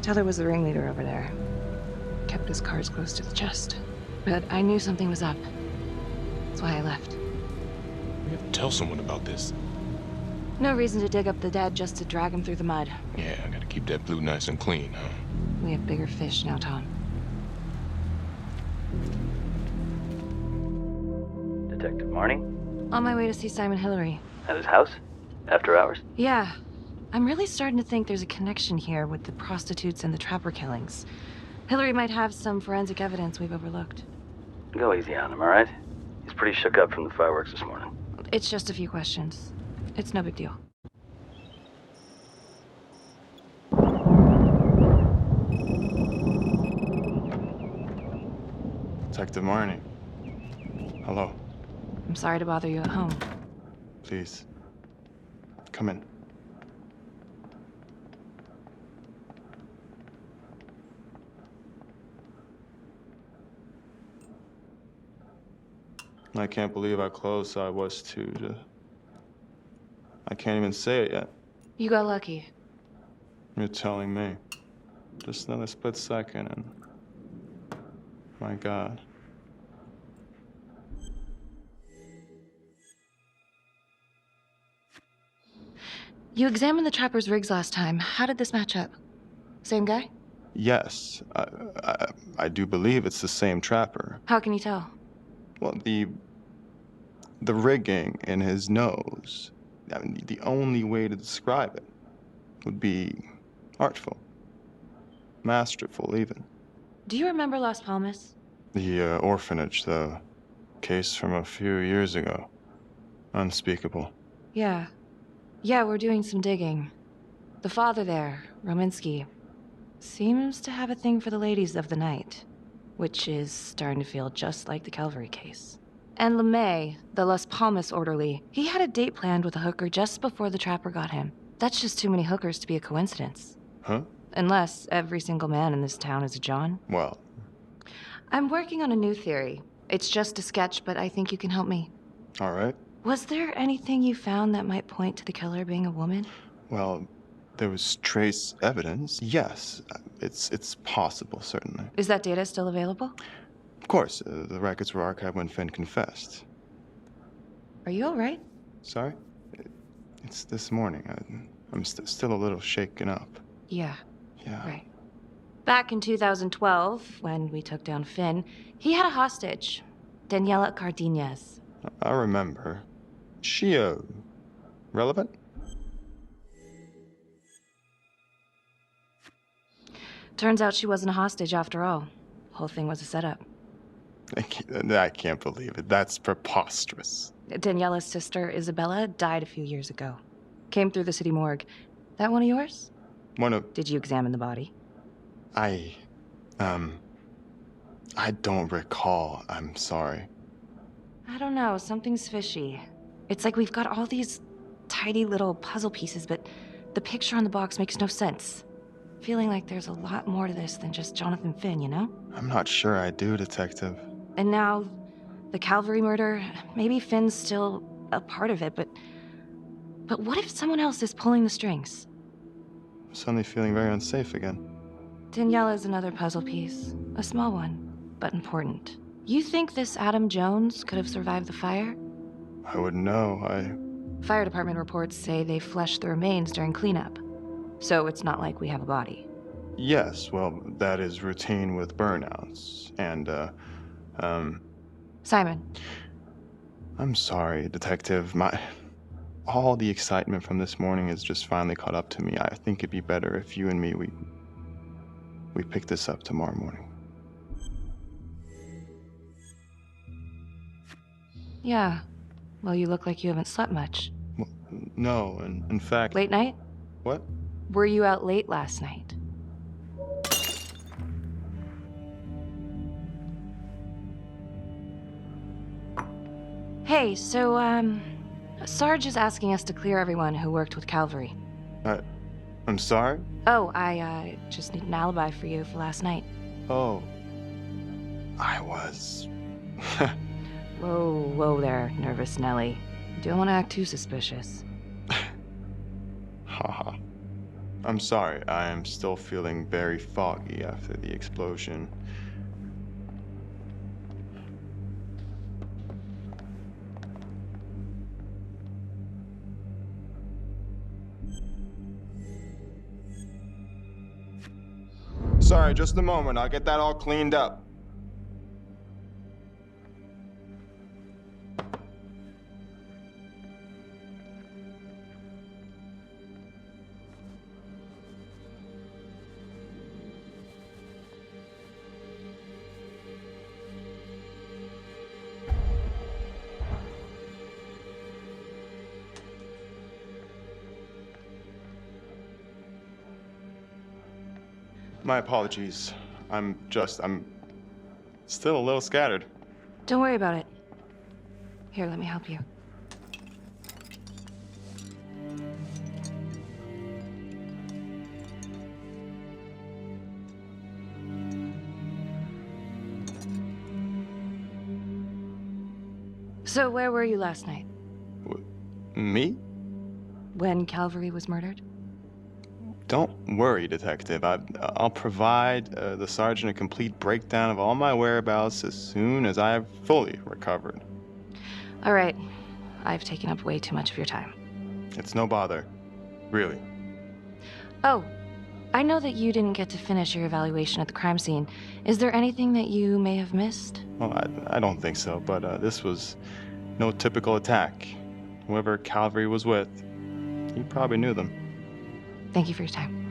S3: Teller was the ringleader over there. Kept his cards close to the chest. But I knew something was up. That's why I left.
S15: We have to tell someone about this.
S3: No reason to dig up the dead just to drag him through the mud.
S15: Yeah, I gotta keep that blue nice and clean, huh?
S3: We have bigger fish now, Tom.
S19: Detective Marnie?
S3: On my way to see Simon Hillary.
S19: At his house? After hours?
S3: Yeah. I'm really starting to think there's a connection here with the prostitutes and the trapper killings. Hillary might have some forensic evidence we've overlooked.
S19: Go easy on him, all right? He's pretty shook up from the fireworks this morning.
S3: It's just a few questions. It's no big deal.
S13: Detective Marnie. Hello.
S3: I'm sorry to bother you at home.
S13: Please. Come in. I can't believe how close I was to I can't even say it yet.
S3: You got lucky.
S13: You're telling me. Just another split second and... My God.
S3: You examined the trapper's rigs last time. How did this match up? Same guy?
S13: Yes, I do believe it's the same trapper.
S3: How can you tell?
S13: Well, the rigging in his nose, I mean, the only way to describe it would be artful. Masterful, even.
S3: Do you remember Las Palmas?
S13: The orphanage, the case from a few years ago. Unspeakable.
S3: Yeah. Yeah, we're doing some digging. The father there, Rominsky, seems to have a thing for the ladies of the night, which is starting to feel just like the Calvary case. And LeMay, the Las Palmas orderly, he had a date planned with a hooker just before the trapper got him. That's just too many hookers to be a coincidence.
S13: Huh?
S3: Unless every single man in this town is a John.
S13: Well...
S3: I'm working on a new theory. It's just a sketch, but I think you can help me.
S13: All right.
S3: Was there anything you found that might point to the killer being a woman?
S13: Well, there was trace evidence. Yes, it's possible, certainly.
S3: Is that data still available?
S13: Of course, the records were archived when Finn confessed.
S3: Are you all right?
S13: Sorry? It's this morning. I'm still a little shaken up.
S3: Yeah.
S13: Yeah.
S3: Right. Back in 2012, when we took down Finn, he had a hostage, Daniela Cardenas.
S13: I remember. She, relevant?
S3: Turns out she wasn't a hostage after all. Whole thing was a setup.
S13: I can't believe it. That's preposterous.
S3: Daniela's sister, Isabella, died a few years ago. Came through the city morgue. That one of yours?
S13: One of...
S3: Did you examine the body?
S13: I don't recall. I'm sorry.
S3: I don't know. Something's fishy. It's like we've got all these tidy little puzzle pieces, but the picture on the box makes no sense. Feeling like there's a lot more to this than just Jonathan Finn, you know?
S13: I'm not sure I do, Detective.
S3: And now, the Calvary murder, maybe Finn's still a part of it, but what if someone else is pulling the strings?
S13: I'm suddenly feeling very unsafe again.
S3: Daniela's another puzzle piece. A small one, but important. You think this Adam Jones could have survived the fire?
S13: I wouldn't know.
S3: Fire department reports say they flushed the remains during cleanup. So it's not like we have a body.
S13: Yes, well, that is routine with burnouts. And,
S3: Simon.
S13: I'm sorry, Detective. All the excitement from this morning has just finally caught up to me. I think it'd be better if you and me, we pick this up tomorrow morning.
S3: Yeah. Well, you look like you haven't slept much.
S13: Well, no, in fact...
S3: Late night?
S13: What?
S3: Were you out late last night? Hey, so, Sarge is asking us to clear everyone who worked with Calvary.
S13: I'm sorry?
S3: Oh, I just need an alibi for you for last night.
S13: Oh. I was...
S3: Whoa there, nervous Nelly. Don't want to act too suspicious.
S13: Haha. I'm sorry, I am still feeling very foggy after the explosion. Sorry, just a moment. I'll get that all cleaned up. My apologies. I'm still a little scattered.
S3: Don't worry about it. Here, let me help you. So where were you last night?
S13: Me?
S3: when Calvary was murdered?
S13: Don't worry, Detective. I'll provide the sergeant a complete breakdown of all my whereabouts as soon as I have fully recovered.
S3: All right. I've taken up way too much of your time.
S13: It's no bother. Really.
S3: Oh, I know that you didn't get to finish your evaluation at the crime scene. Is there anything that you may have missed?
S13: Well, I don't think so, but this was no typical attack. Whoever Calvary was with, he probably knew them.
S3: Thank you for your time.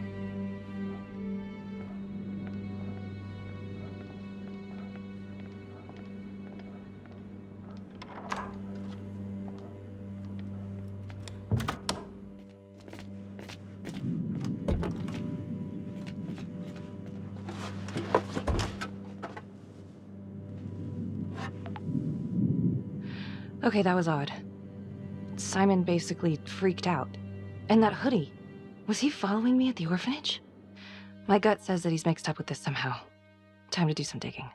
S3: Okay, that was odd. Simon basically freaked out. And that hoodie. Was he following me at the orphanage? My gut says that he's mixed up with this somehow. Time to do some digging.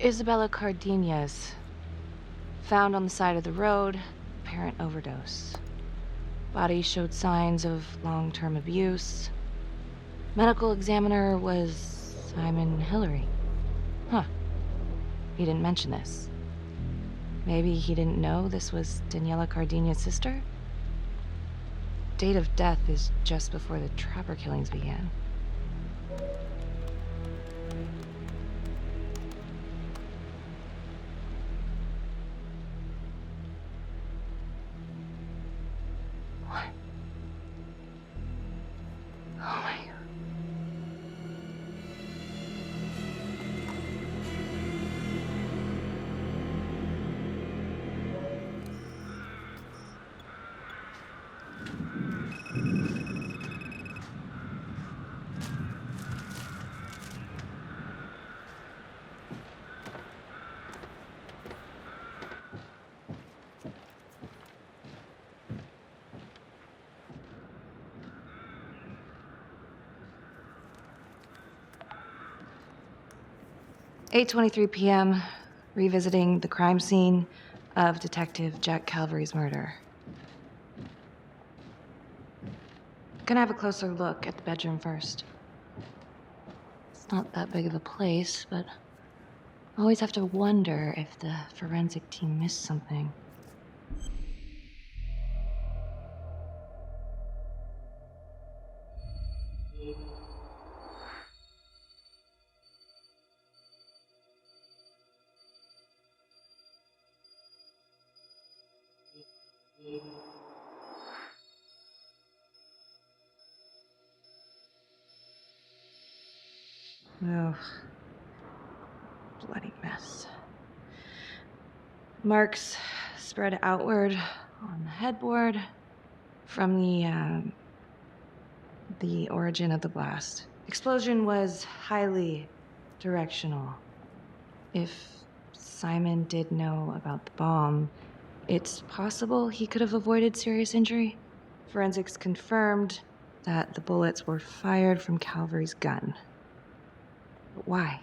S3: Isabella Cardenas, found on the side of the road, apparent overdose. Body showed signs of long-term abuse. Medical examiner was Simon Hillary. Huh. He didn't mention this. Maybe he didn't know this was Daniela Cardenas' sister? Date of death is just before the Trapper killings began. Oh my God. 8:23 p.m., revisiting the crime scene of Detective Jack Calvary's murder. Gonna have a closer look at the bedroom first. It's not that big of a place, but I always have to wonder if the forensic team missed something. Oh, bloody mess. Marks spread outward on the headboard from the origin of the blast. Explosion was highly directional. If Simon did know about the bomb, it's possible he could have avoided serious injury. Forensics confirmed that the bullets were fired from Calvary's gun. But why?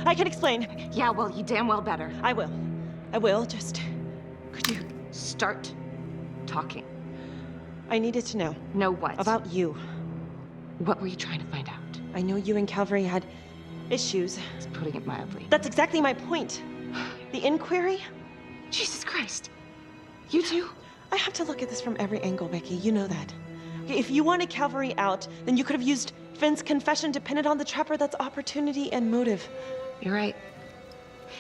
S7: I can explain.
S3: Yeah, well, you damn well better.
S7: I will. I will, just... Could you...
S3: Start talking.
S7: I needed to know.
S3: Know what?
S7: About you.
S3: What were you trying to find out?
S7: I know you and Calvary had issues.
S3: It's putting it mildly.
S7: That's exactly my point. The inquiry?
S3: Jesus Christ. You too?
S7: I have to look at this from every angle, Becky. You know that. Okay, if you wanted Calvary out, then you could have used Finn's confession to pin it on the Trapper. That's opportunity and motive.
S3: You're right.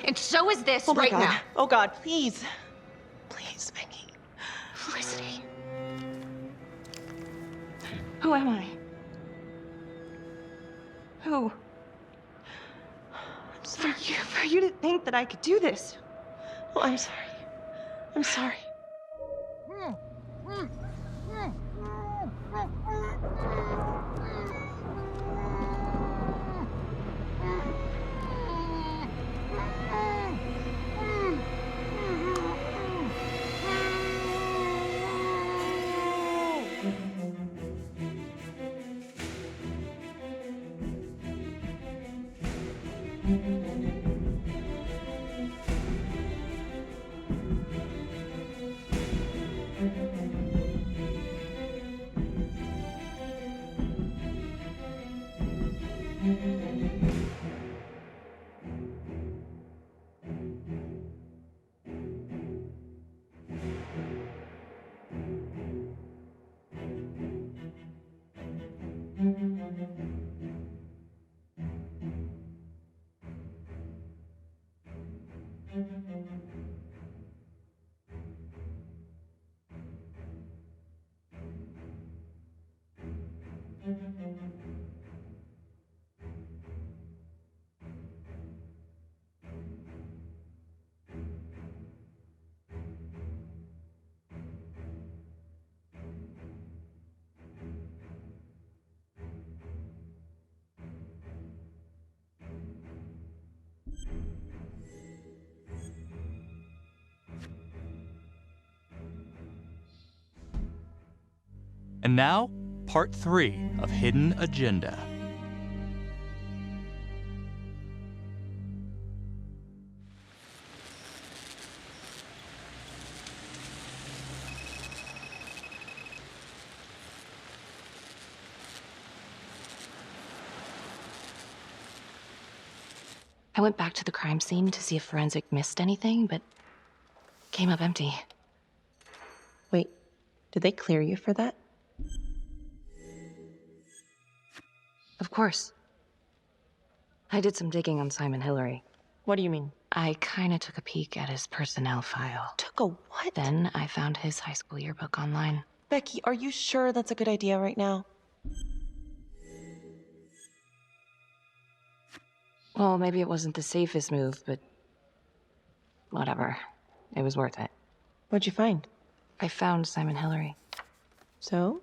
S3: And so is this
S7: Oh my
S3: right
S7: God.
S3: now.
S7: Oh God, please. Please, Becky.
S3: Felicity. Who am I? Who?
S7: I'm sorry.
S3: For you to think that I could do this.
S7: Oh, I'm sorry. I'm sorry.
S4: And now, part 3 of Hidden Agenda.
S3: I went back to the crime scene to see if forensic missed anything, but came up empty.
S7: Wait, did they clear you for that?
S3: Of course. I did some digging on Simon Hillary.
S7: What do you mean?
S3: I kinda took a peek at his personnel file.
S7: Took a what?
S3: Then I found his high school yearbook online.
S7: Becky, are you sure that's a good idea right now?
S3: Well, maybe it wasn't the safest move, but whatever. It was worth it.
S7: What'd you find?
S3: I found Simon Hillary.
S7: So?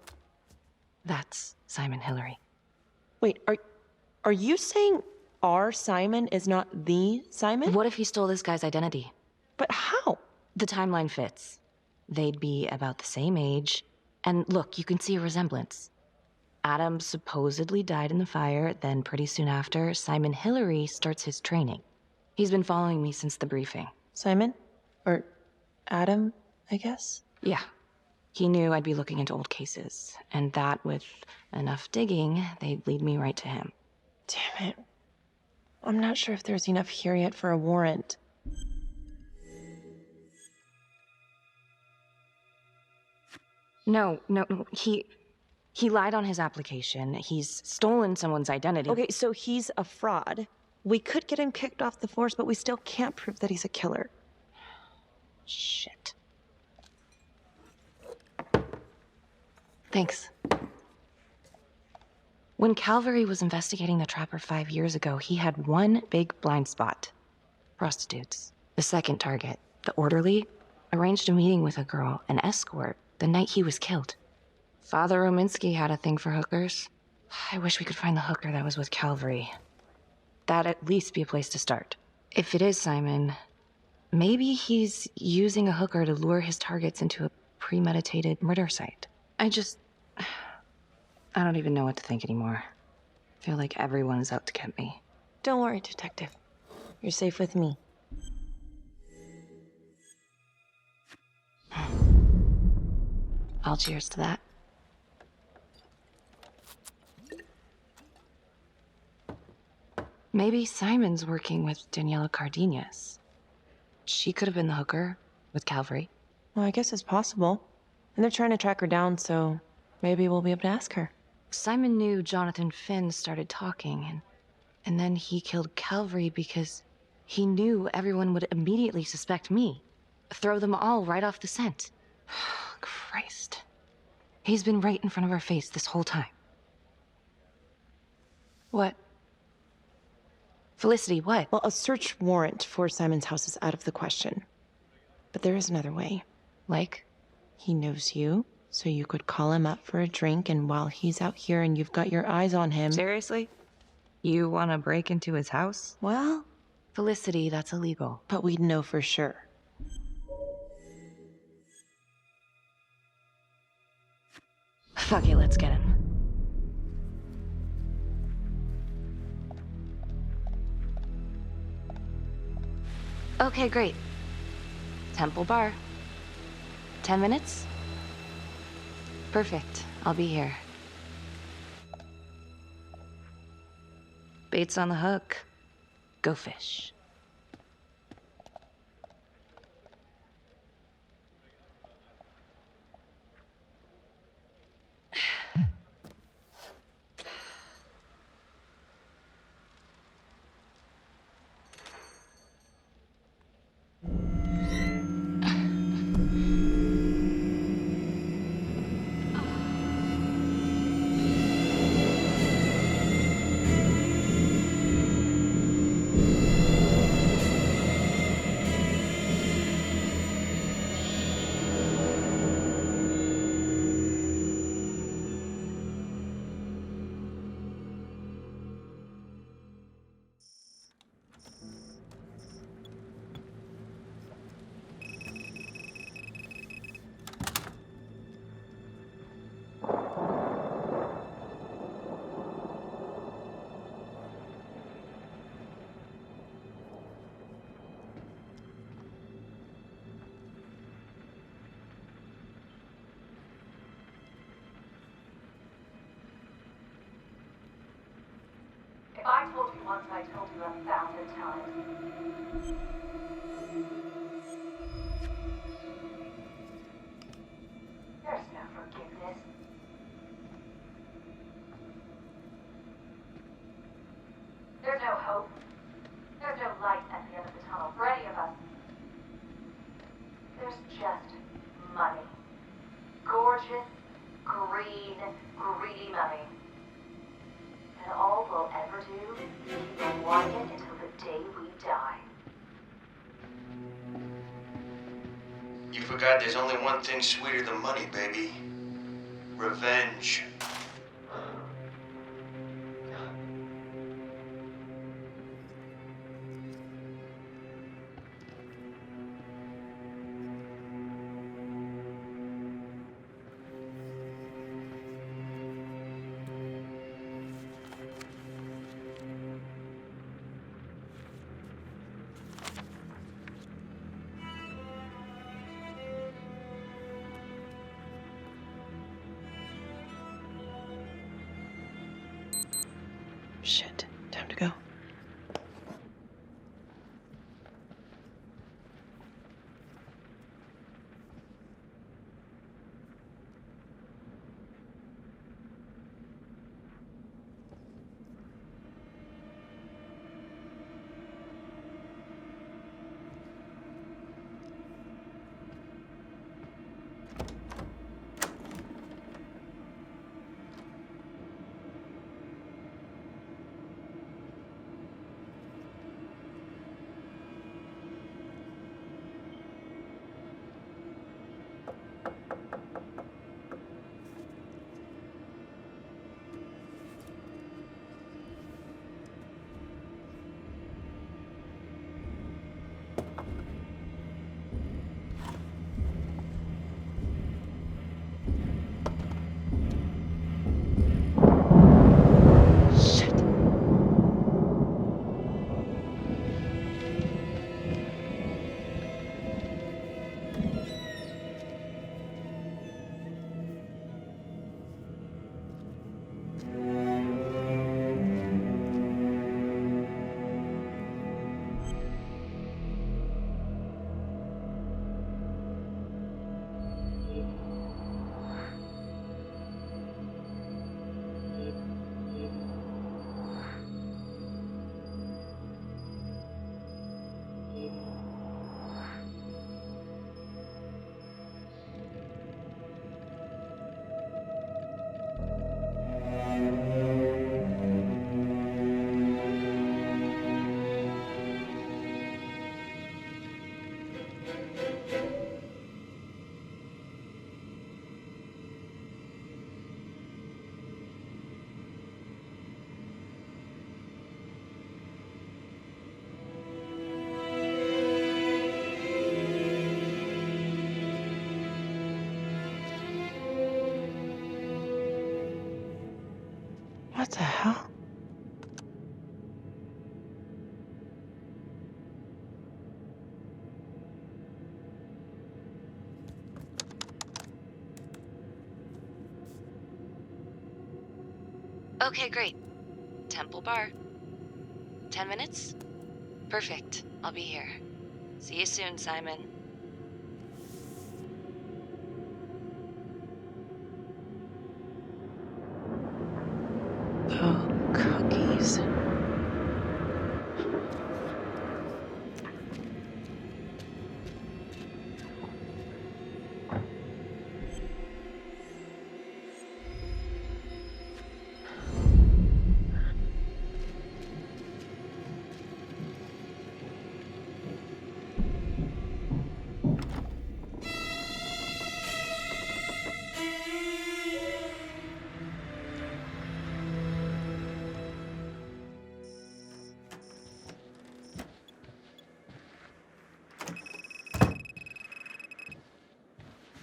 S3: That's Simon Hillary.
S7: Wait, are you saying our Simon is not the Simon?
S3: What if he stole this guy's identity?
S7: But how?
S3: The timeline fits. They'd be about the same age. And look, you can see a resemblance. Adam supposedly died in the fire, then pretty soon after, Simon Hillary starts his training. He's been following me since the briefing.
S7: Simon? Or Adam, I guess?
S3: Yeah. He knew I'd be looking into old cases, and that with enough digging, they'd lead me right to him.
S7: Damn it. I'm not sure if there's enough here yet for a warrant.
S3: No, he lied on his application. He's stolen someone's identity.
S7: Okay, so he's a fraud. We could get him kicked off the force, but we still can't prove that he's a killer.
S3: Shit. Thanks. When Calvary was investigating the Trapper 5 years ago, he had one big blind spot. Prostitutes. The second target, the orderly, arranged a meeting with a girl, an escort, the night he was killed. Father Rominsky had a thing for hookers. I wish we could find the hooker that was with Calvary. That'd at least be a place to start. If it is Simon, maybe he's using a hooker to lure his targets into a premeditated murder site. I don't even know what to think anymore. I feel like everyone's out to get me.
S7: Don't worry, Detective. You're safe with me.
S3: I'll cheers to that. Maybe Simon's working with Daniela Cardenas. She could have been the hooker with Calvary.
S7: Well, I guess it's possible. And they're trying to track her down, so maybe we'll be able to ask her.
S3: Simon knew Jonathan Finn started talking, and then he killed Calvary because he knew everyone would immediately suspect me. Throw them all right off the scent. Christ. He's been right in front of our face this whole time. What? Felicity, what?
S7: Well, a search warrant for Simon's house is out of the question. But there is another way.
S3: Like?
S7: He knows you, so you could call him up for a drink, and while he's out here and you've got your eyes on him...
S3: Seriously? You want to break into his house?
S7: Well...
S3: Felicity, that's illegal.
S7: But we'd know for sure.
S3: Fuck it, let's get him. Okay, great. Temple Bar. 10 minutes? Perfect. I'll be here. Bait's on the hook. Go fish.
S1: If I told you once, I told you 1,000 times. There's no forgiveness. There's no hope. There's no light at the end of the tunnel for any of us. There's just money. Gorgeous, green, greedy money. And all we'll ever do is keep wanting it until the day we die.
S20: You forgot there's only one thing sweeter than money, baby. Revenge.
S7: Shit. Time to go.
S3: Okay, great. Temple Bar. 10 minutes? Perfect. I'll be here. See you soon, Simon. Oh, cookies.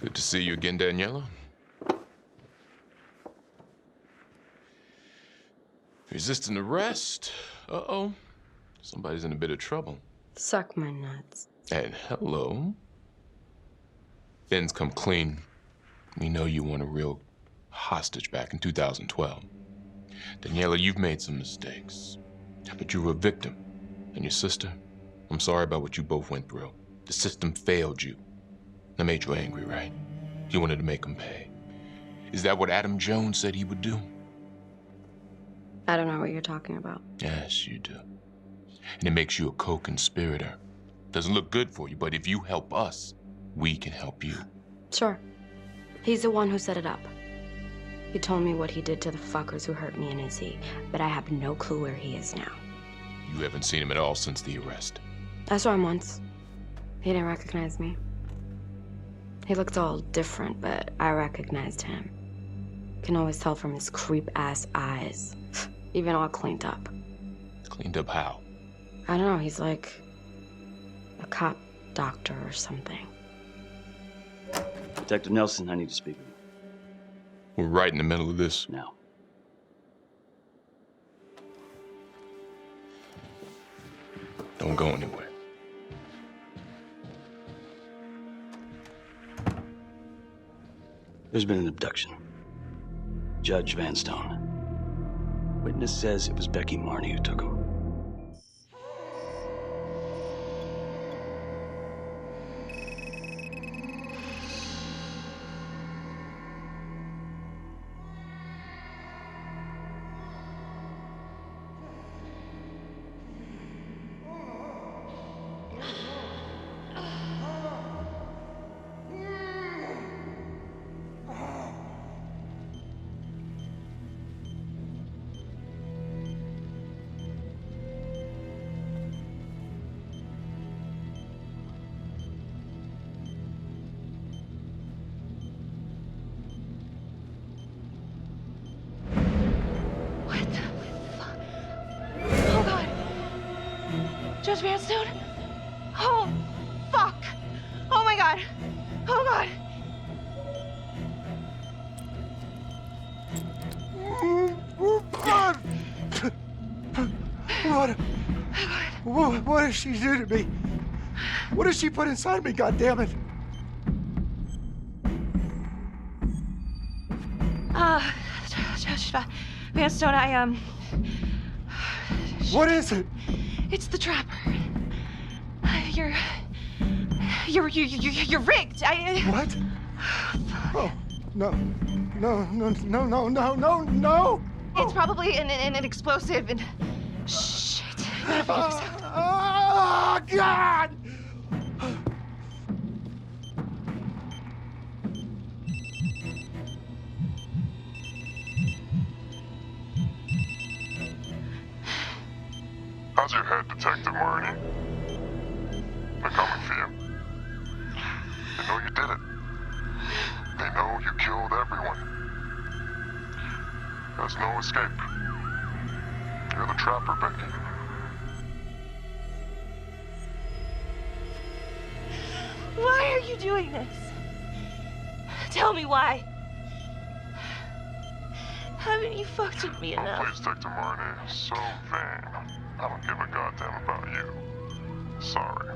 S15: Good to see you again, Daniela. Resisting arrest? Uh-oh. Somebody's in a bit of trouble.
S21: Suck my nuts.
S15: And hello. Finn's come clean. We know you want a real hostage back in 2012. Daniela, you've made some mistakes. But you were a victim. And your sister, I'm sorry about what you both went through. The system failed you. That made you angry, right? You wanted to make him pay. Is that what Adam Jones said he would do?
S21: I don't know what you're talking about.
S15: Yes, you do. And it makes you a co-conspirator. Doesn't look good for you, but if you help us, we can help you.
S21: Sure. He's the one who set it up. He told me what he did to the fuckers who hurt me and Izzy, but I have no clue where he is now.
S15: You haven't seen him at all since the arrest.
S21: I saw him once. He didn't recognize me. He looked all different, but I recognized him. Can always tell from his creep-ass eyes. Even all cleaned up.
S15: Cleaned up how?
S21: I don't know, he's like a cop doctor or something.
S5: Detective Nelson, I need to speak with you.
S15: We're right in the middle of this.
S5: Now.
S15: Don't go anywhere.
S5: There's been an abduction. Judge Vanstone. Witness says it was Becky Marnie who took him.
S14: Judge Vanstone? Oh, fuck! Oh my god! Oh god!
S8: What did she do to me? What did she put inside me, goddammit?
S14: Judge Vanstone,
S8: What is it?
S14: It's the trapper. You're rigged.
S8: What? Oh, no.
S14: It's probably an explosive and... Shit. I gotta figure this out.
S8: Oh, God!
S15: How's your head, Detective Marnie? They're coming for you. They know you did it. They know you killed everyone. There's no escape. You're the trapper, Becky.
S14: Why are you doing this? Tell me why. Haven't you fucked with me enough?
S15: Please, Detective Marnie. So vain. I don't give a goddamn about you. Sorry.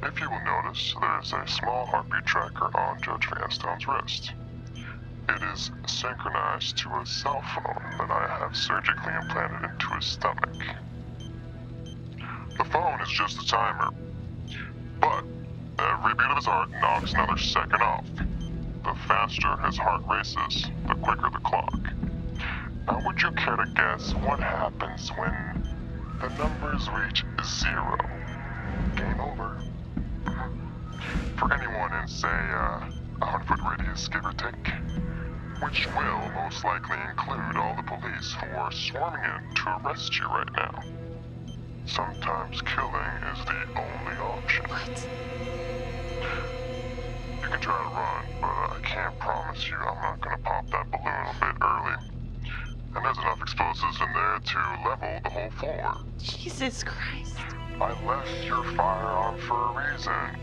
S15: If you will notice, there is a small heartbeat tracker on Judge Vanstone's wrist.
S2: It is synchronized to a cell phone that I have surgically implanted into his stomach. The phone is just a timer, but every beat of his heart knocks another second off. The faster his heart races, the quicker the clock. Now would you care to guess what happens when the numbers reach 0? Game over. For anyone in, say, a 100-foot radius, give or take, which will most likely include all the police who are swarming in to arrest you right now. Sometimes killing is the only option. What? You can try to run, but I can't promise you I'm not gonna pop that balloon a bit early. And there's enough explosives in there to level the whole floor.
S3: Jesus Christ.
S2: I left your firearm for a reason.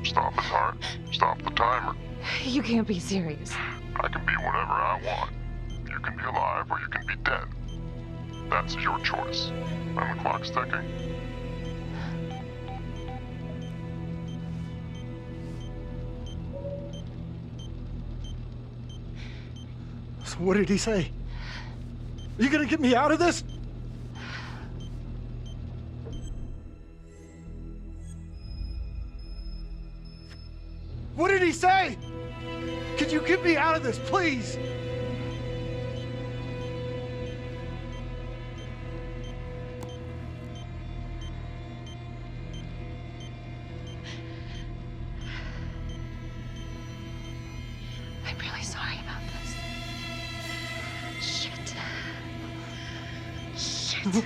S2: Stop his heart, stop the timer.
S3: You can't be serious.
S2: I can be whatever I want. You can be alive or you can be dead. That's your choice. And the clock's ticking.
S8: So what did he say? Are you gonna get me out of this? What did he say? Could you get me out of this, please?
S3: I'm really sorry about this. Shit. Shit.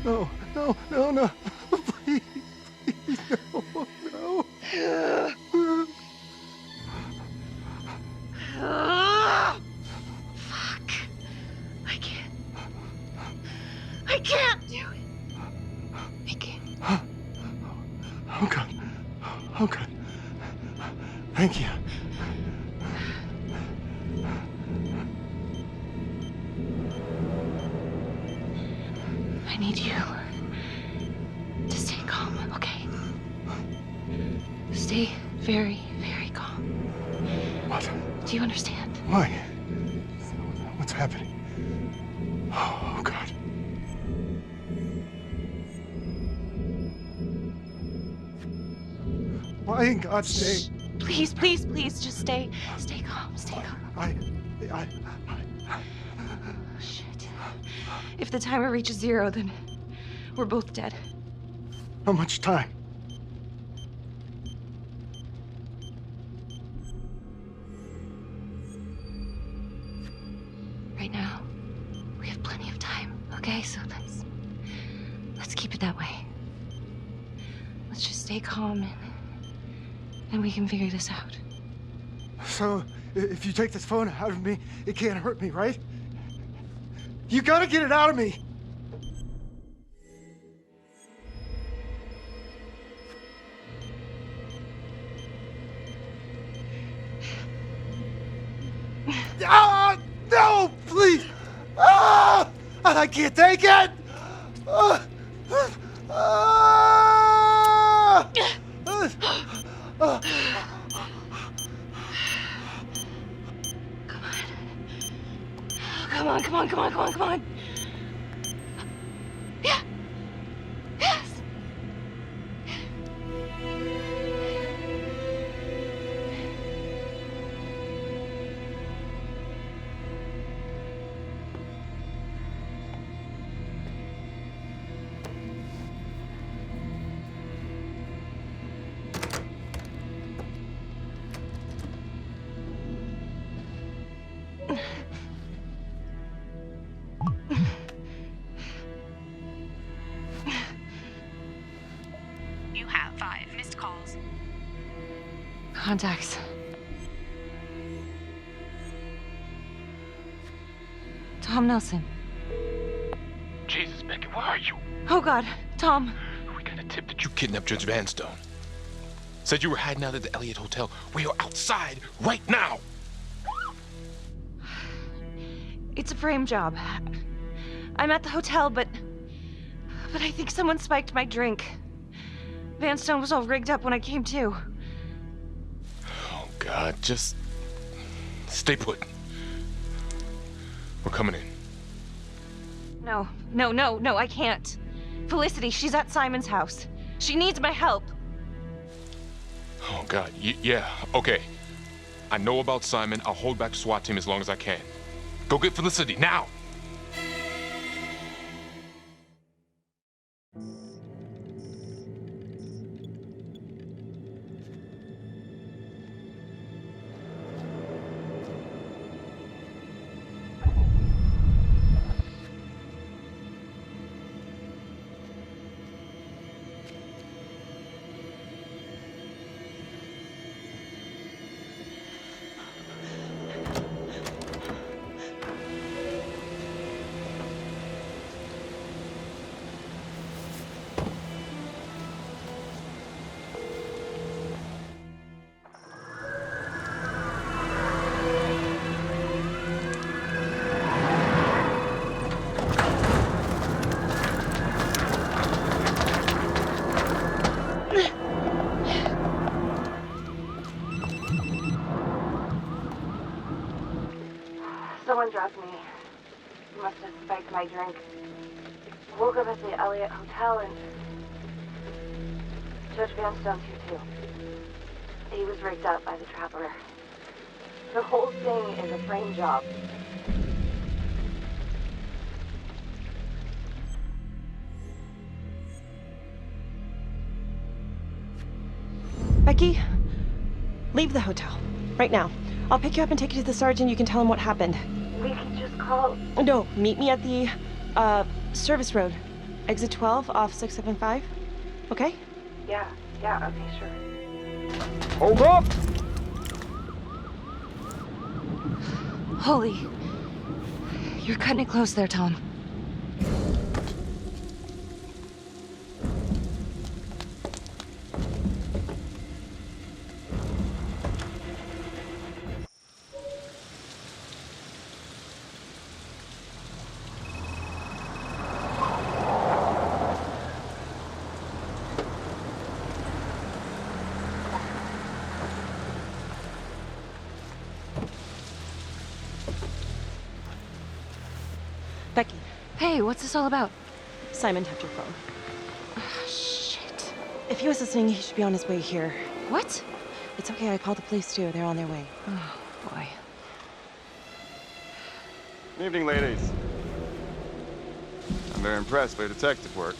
S8: No, no, no, no. Please, please, no, no.
S3: Fuck. I can't do it. I can't.
S8: Oh, God. Oh, God. Thank you.
S3: I need you to stay calm, okay? Stay very, very calm.
S8: What?
S3: Do you understand?
S8: Why? What's happening? Oh, God. Why in God's name?
S3: Please, please, please, just stay calm, stay calm. Shit. If the timer reaches 0, then we're both dead.
S8: How much time?
S3: Right now, we have plenty of time, okay? So let's keep it that way. Let's just stay calm and we can figure this out.
S8: So, if you take this phone out of me, it can't hurt me, right? You gotta get it out of me! Ah! No! Please! Ah! I can't take it! Ah! Ah! Ah!
S3: Come on, come on, come on, come on, come on. Yeah. Yes.
S6: You have 5 missed calls.
S3: Contacts. Tom Nelson.
S15: Jesus, Becky, where are you?
S3: Oh, God. Tom.
S15: We got a tip that you kidnapped Judge Vanstone. Said you were hiding out at the Elliot Hotel. We are outside right now.
S3: It's a frame job. I'm at the hotel, but I think someone spiked my drink. Vanstone was all rigged up when I came to.
S15: Oh, God, just Stay put. We're coming in.
S3: No, I can't. Felicity, she's at Simon's house. She needs my help.
S15: Oh, God. Yeah, okay. I know about Simon. I'll hold back the SWAT team as long as I can. Go get Felicity, now!
S3: Someone drugged me. Must have spiked my drink. Woke up at the Elliot Hotel and Judge Vanstone's here too. He was rigged up by the trapper. The whole thing is a frame job.
S7: Becky, leave the hotel. Right now. I'll pick you up and take you to the sergeant. You can tell him what happened.
S3: We can just call...
S7: No, meet me at the, service road. Exit 12 off 675. Okay?
S3: Yeah, okay, sure.
S8: Hold up!
S3: Holy. You're cutting it close there, Tom.
S7: Becky.
S3: Hey, what's this all about?
S7: Simon tapped your phone.
S3: Shit.
S7: If he was listening, he should be on his way here.
S3: What?
S7: It's okay, I called the police too. They're on their way.
S3: Oh, boy.
S13: Good evening, ladies. I'm very impressed by your detective work,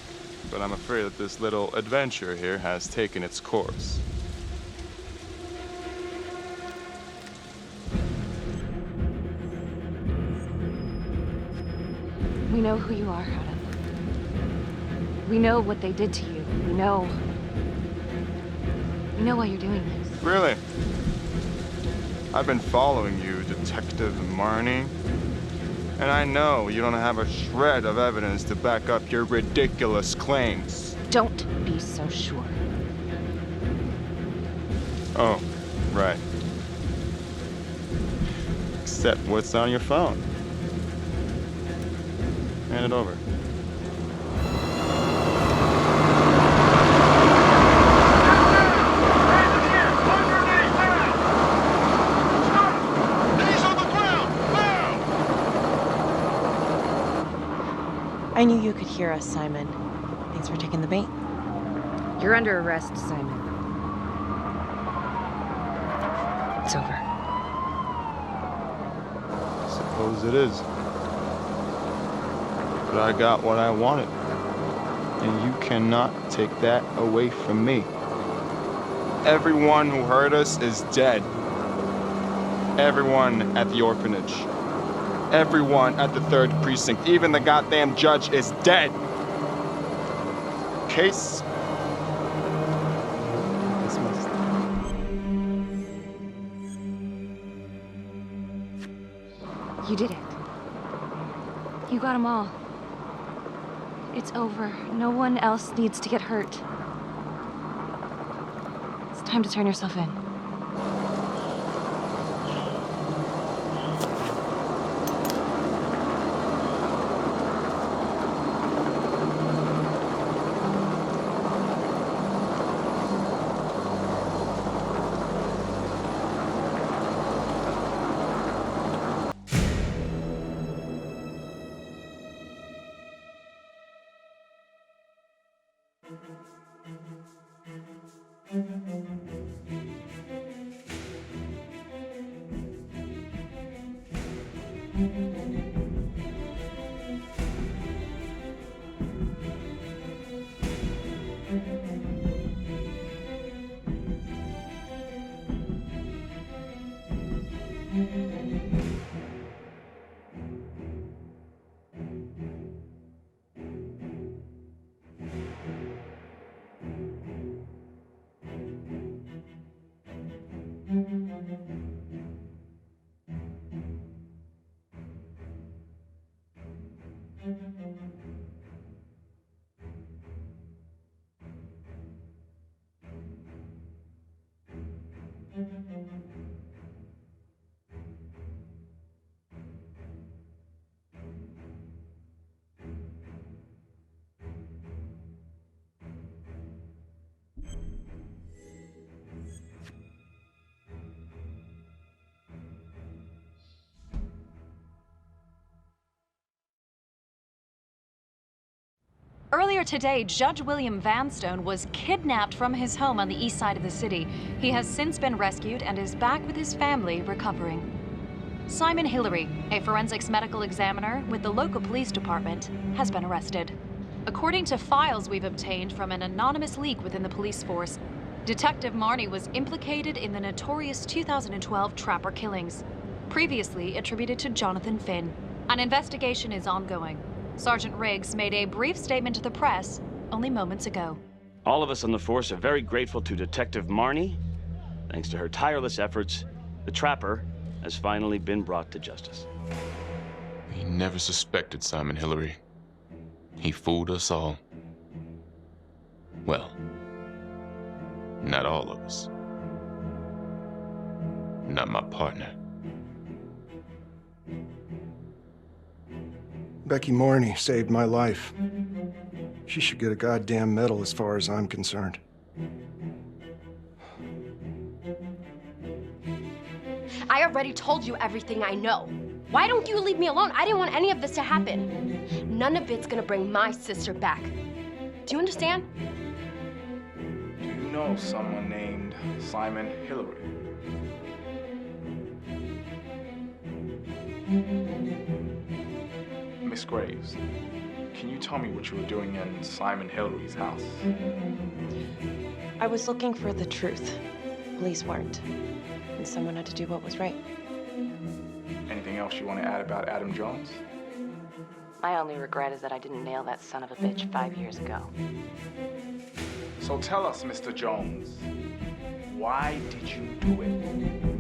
S13: but I'm afraid that this little adventure here has taken its course.
S3: We know who you are, Adam. We know what they did to you. We know why you're doing this.
S13: Really? I've been following you, Detective Marnie. And I know you don't have a shred of evidence to back up your ridiculous claims.
S3: Don't be so sure.
S13: Oh, right. Except what's on your phone. Hand it over.
S7: I knew you could hear us, Simon. Thanks for taking the bait.
S3: You're under arrest, Simon. It's over.
S13: Suppose it is. But I got what I wanted. And you cannot take that away from me. Everyone who hurt us is dead. Everyone at the orphanage. Everyone at the 3rd precinct. Even the goddamn judge is dead. Case dismissed.
S3: You did it. You got them all. It's over. No one else needs to get hurt. It's time to turn yourself in.
S6: Earlier today, Judge William Vanstone was kidnapped from his home on the east side of the city. He has since been rescued and is back with his family recovering. Simon Hillary, a forensics medical examiner with the local police department, has been arrested. According to files we've obtained from an anonymous leak within the police force, Detective Marnie was implicated in the notorious 2012 Trapper killings, previously attributed to Jonathan Finn. An investigation is ongoing. Sergeant Riggs made a brief statement to the press only moments ago.
S5: All of us on the force are very grateful to Detective Marnie. Thanks to her tireless efforts, the Trapper has finally been brought to justice.
S15: We never suspected Simon Hillary. He fooled us all. Well, not all of us. Not my partner.
S8: Becky Morney saved my life. She should get a goddamn medal as far as I'm concerned.
S9: I already told you everything I know. Why don't you leave me alone? I didn't want any of this to happen. None of it's gonna bring my sister back. Do you understand?
S22: Do you know someone named Simon Hillary? Miss Graves, can you tell me what you were doing in Simon Hillary's house?
S7: I was looking for the truth. Police weren't. And someone had to do what was right.
S22: Anything else you want to add about Adam Jones?
S3: My only regret is that I didn't nail that son of a bitch 5 years ago.
S22: So tell us, Mr. Jones, why did you do it?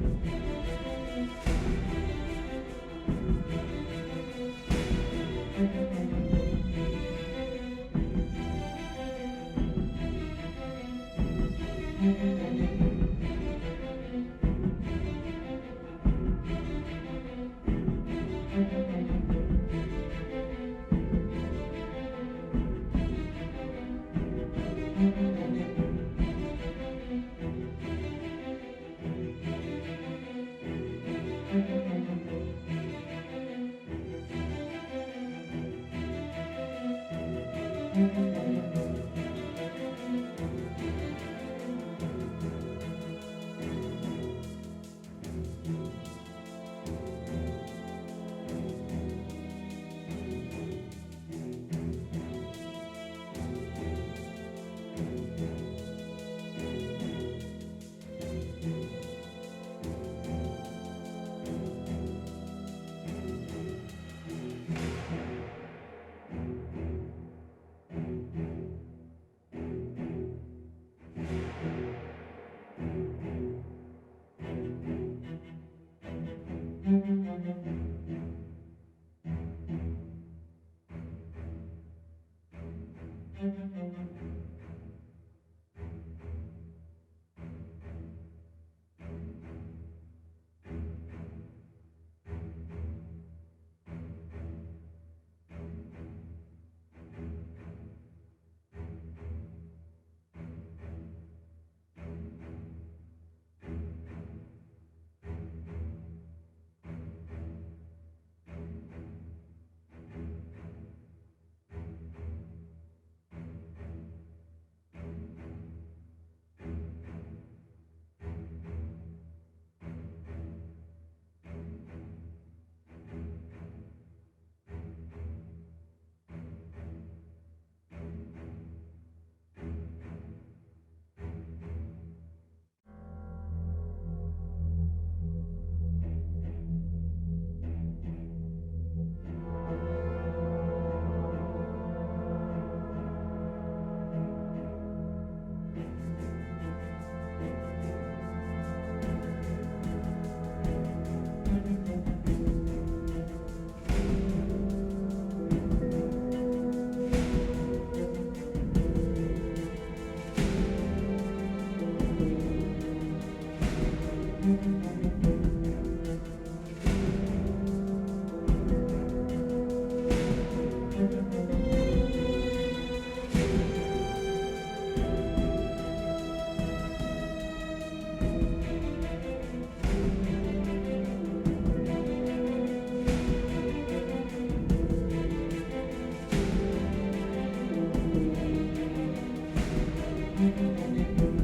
S1: Bye.